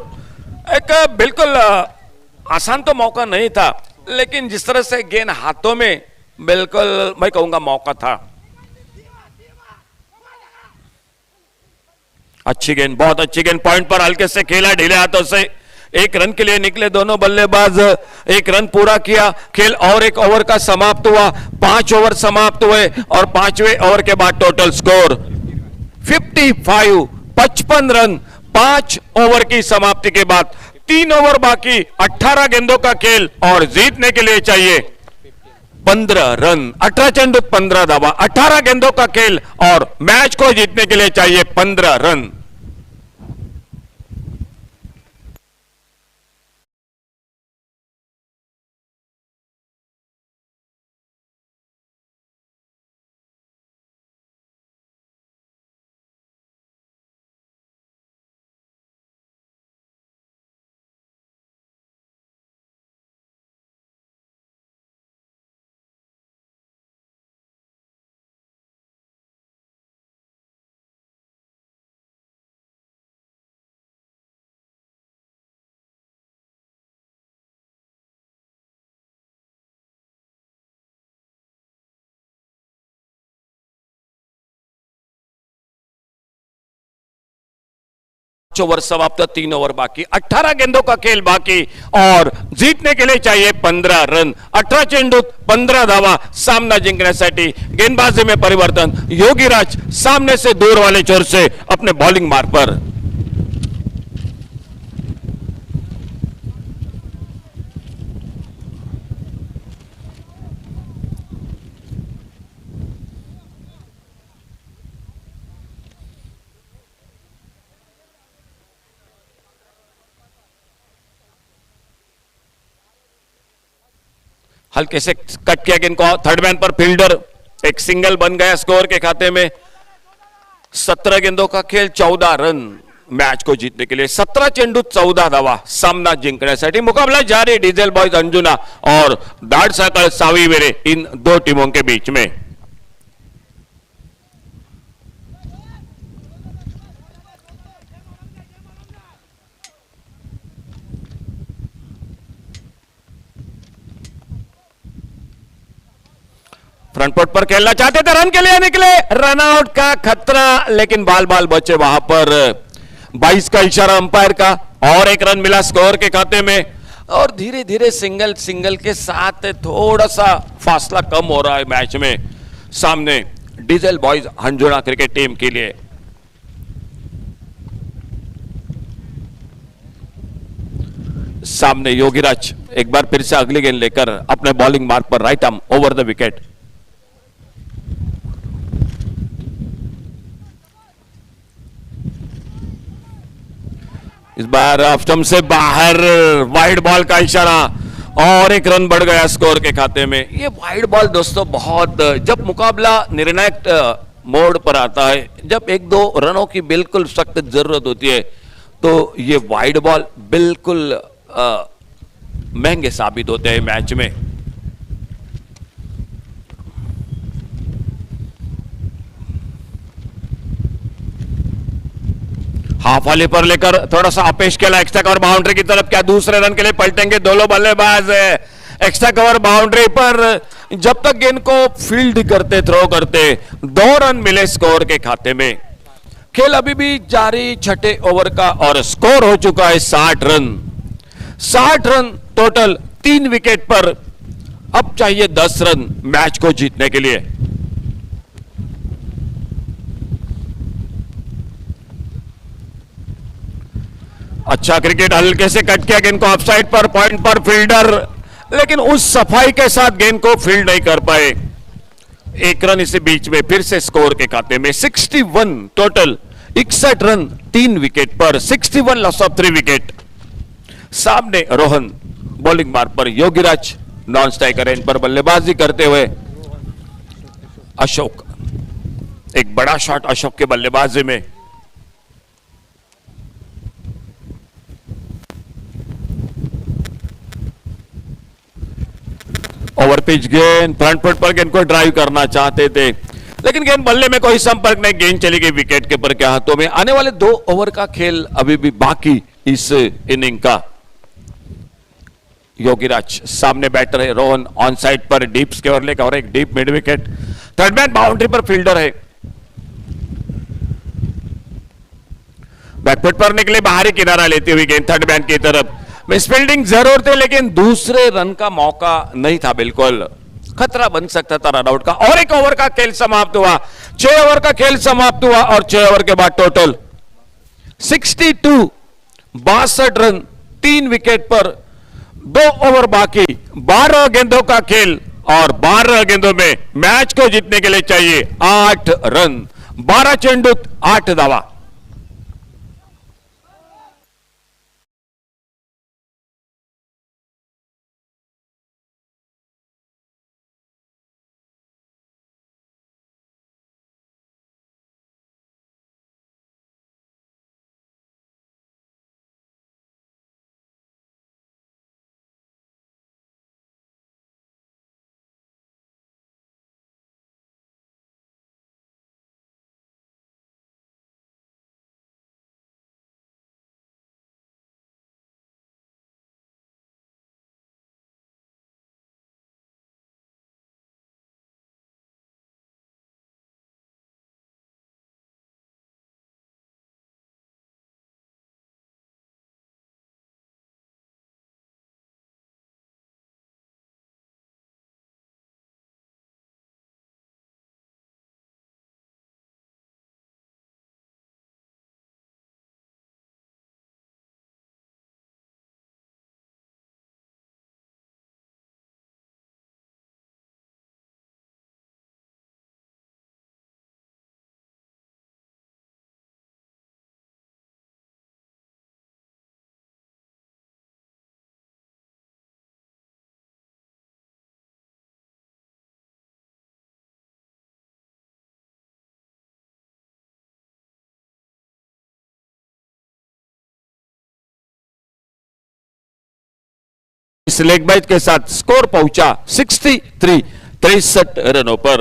एक बिल्कुल आसान तो मौका नहीं था, लेकिन जिस तरह से गेंद हाथों में, बिल्कुल मैं कहूंगा मौका था। अच्छी गेंद, बहुत अच्छी गेंद, पॉइंट पर हल्के से खेला ढीले हाथों से। 1 रन के लिए निकले दोनों बल्लेबाज, 1 रन पूरा किया। खेल और 1 ओवर का समाप्त हुआ। 5 ओवर समाप्त हुए और 5वें ओवर के बाद टोटल स्कोर 55 रन 5 ओवर की समाप्ति के बाद। 3 ओवर बाकी, 18 गेंदों का खेल और जीतने के लिए चाहिए 15 रन। 18 चेंडू 15 धावा, 18 गेंदों का खेल और मैच को जीतने के लिए चाहिए 15 रन। ओवर समाप्त, 3 ओवर बाकी, 18 गेंदों का खेल बाकी और जीतने के लिए चाहिए 15 रन। 18 चेंडू 15 धावा सामना जिंकण्यासाठी। गेंदबाजी में परिवर्तन, योगीराज सामने से दूर वाले छोर से अपने बॉलिंग मार्ग पर। हल्के से कट किया गेंद को, थर्ड मैन पर फील्डर, एक सिंगल बन गया स्कोर के खाते में। 17 गेंदों का खेल, 14 रन मैच को जीतने के लिए। 17 चेंडू 14 धावा सामना जिंकण्यासाठी। मुकाबला जारी डीजल बॉयज अंजुना और दाड साकळ साविवेरे इन 2 टीमों के बीच में। फ्रंट पोर्ट पर खेलना चाहते थे, रन के लिए निकले, रन आउट का खतरा, लेकिन बाल बाल बचे वहां पर। 22 का इशारा अंपायर का और 1 रन मिला स्कोर के खाते में। और धीरे धीरे सिंगल के साथ थोड़ा सा फासला कम हो रहा है मैच में सामने diesel boys Anjuna cricket team के लिए। सामने योगीराज एक बार फिर से अगली गेंद लेकर अपने बॉलिंग मार्ग पर, right arm over the wicket. इस बार स्टंप से बाहर, वाइड बॉल का इशारा और 1 रन बढ़ गया स्कोर के खाते में। ये वाइड बॉल दोस्तों बहुत, जब मुकाबला निर्णायक मोड पर आता है, जब 1-2 रनों की बिल्कुल सख्त जरूरत होती है, तो ये वाइड बॉल बिल्कुल महंगे साबित होते हैं मैच में। हाफ वाली पर लेकर थोड़ा सा अपेश किया एक्स्ट्रा कवर बाउंड्री की तरफ, क्या दूसरे रन के लिए पलटेंगे दोनों बल्लेबाज। एक्स्ट्रा कवर बाउंड्री पर जब तक गेंद को फील्ड करते, थ्रो करते, 2 रन मिले स्कोर के खाते में। खेल अभी भी जारी 6ठे ओवर का और स्कोर हो चुका है 60 रन। 60 रन टोटल 3 विकेट पर। अब चाहिए 10 रन मैच को जीतने के लिए। अच्छा क्रिकेट, हल्के से कट किया गेंद को ऑफसाइड पर, पॉइंट पर फील्डर, लेकिन उस सफाई के साथ गेंद को फील्ड नहीं कर पाए। 1 रन इसे बीच में फिर से स्कोर के खाते में। 61 total, 61 run 3 wicket per, 61 loss of 3 wicket. सामने रोहन बॉलिंग मार्ग पर, योगीराज नॉन स्ट्राइकर एंड पर बल्लेबाजी करते हुए, अशोक एक बड़ा शॉट अशोक के बल्लेबाजी में। ओवर पिच गेंद, फ्रंट फुट पर गेंद को ड्राइव करना चाहते थे, लेकिन गेंद बल्ले में कोई संपर्क नहीं, गेंद चली गई विकेट कीपर के हाथों में। आने वाले 2 ओवर का खेल अभी भी बाकी इस इनिंग का। योगीराज सामने बैटर है, रोहन ऑन साइड पर डीप स्क्वायर लेकर और एक deep mid wicket. Third man boundary पर फील्डर है, बैकफुट पर निकले, बाहरी किनारा लेती हुई गेंद थर्ड मैन की तरफ। मिस फील्डिंग जरूर थे, लेकिन दूसरे रन का मौका नहीं था, बिल्कुल खतरा बन सकता था रन आउट का। और एक ओवर का खेल समाप्त हुआ, 6 ओवर का खेल समाप्त हुआ और 6 ओवर के बाद टोटल 62, 62 रन, 3 विकेट पर 2 ओवर बाकी, 12 गेंदों का खेल और 12 गेंदों में मैच को जीतने के लिए चाहिए 8 रन, 12 चेंडूत 8 धावा। इस लेग बाइट के साथ स्कोर पहुंचा 63, 63 रनों पर।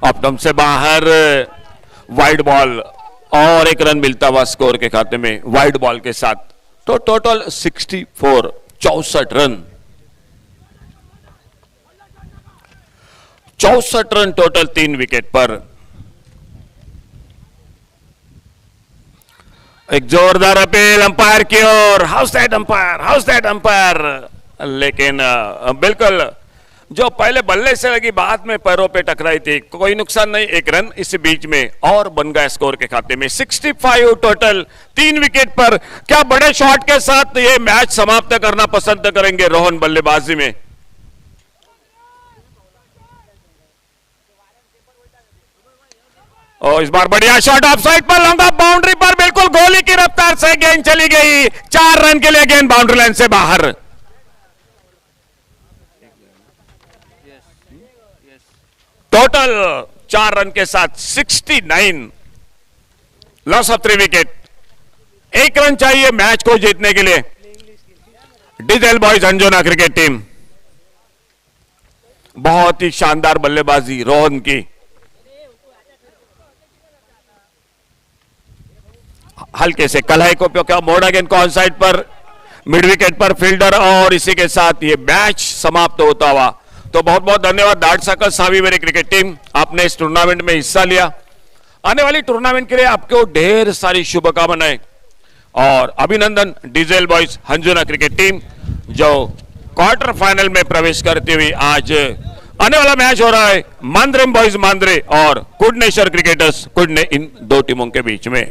अपडम से बाहर वाइड बॉल और एक रन मिलता हुआ स्कोर के खाते में वाइड बॉल के साथ। तो total 64, 64 run, 64 run total 3 wicket पर। एक जोरदार अपील अंपायर की ओर, how's that umpire, how's that umpire, लेकिन बिल्कुल जो पहले बल्ले से लगी बाद में पैरों पे टकराई थी, कोई नुकसान नहीं, एक रन इस बीच में और बन गया स्कोर के खाते में। 65 टोटल 3 विकेट पर। क्या बड़े शॉट के साथ ये मैच समाप्त करना पसंद करेंगे रोहन बल्लेबाजी में? और इस बार बढ़िया शॉट ऑफ साइड पर, लॉन्ग बाउंड्री पर, बिल्कुल गोली की रफ्तार से गेंद चली गई। 4 रन के लिए गेंद बाउंड्री लाइन से बाहर। टोटल 4 रन के साथ 69, लॉस ऑफ 3 विकेट। 1 रन चाहिए मैच को जीतने के लिए। Diesel boys Anjuna cricket team, बहुत ही शानदार बल्लेबाजी रोहन की। हल्के से कलाई को प्योका, मोड़ा गेंद को on side per, mid wicket per fielder, और इसी के साथ ये मैच समाप्त होता हुआ। तो बहुत बहुत धन्यवाद डार्ट सर्कल सावी मेरी क्रिकेट टीम, आपने इस टूर्नामेंट में हिस्सा लिया। आने वाली टूर्नामेंट के लिए आपको ढेर सारी शुभकामनाएं और अभिनंदन डीजल बॉयज हंजुना क्रिकेट टीम, जो क्वार्टर फाइनल में प्रवेश करते हुए आज आने वाला मैच हो रहा है मांद्रेम बॉयज मांद्रे और कुडनेश्वर क्रिकेटर्स कुडने, इन 2 टीमों के बीच में।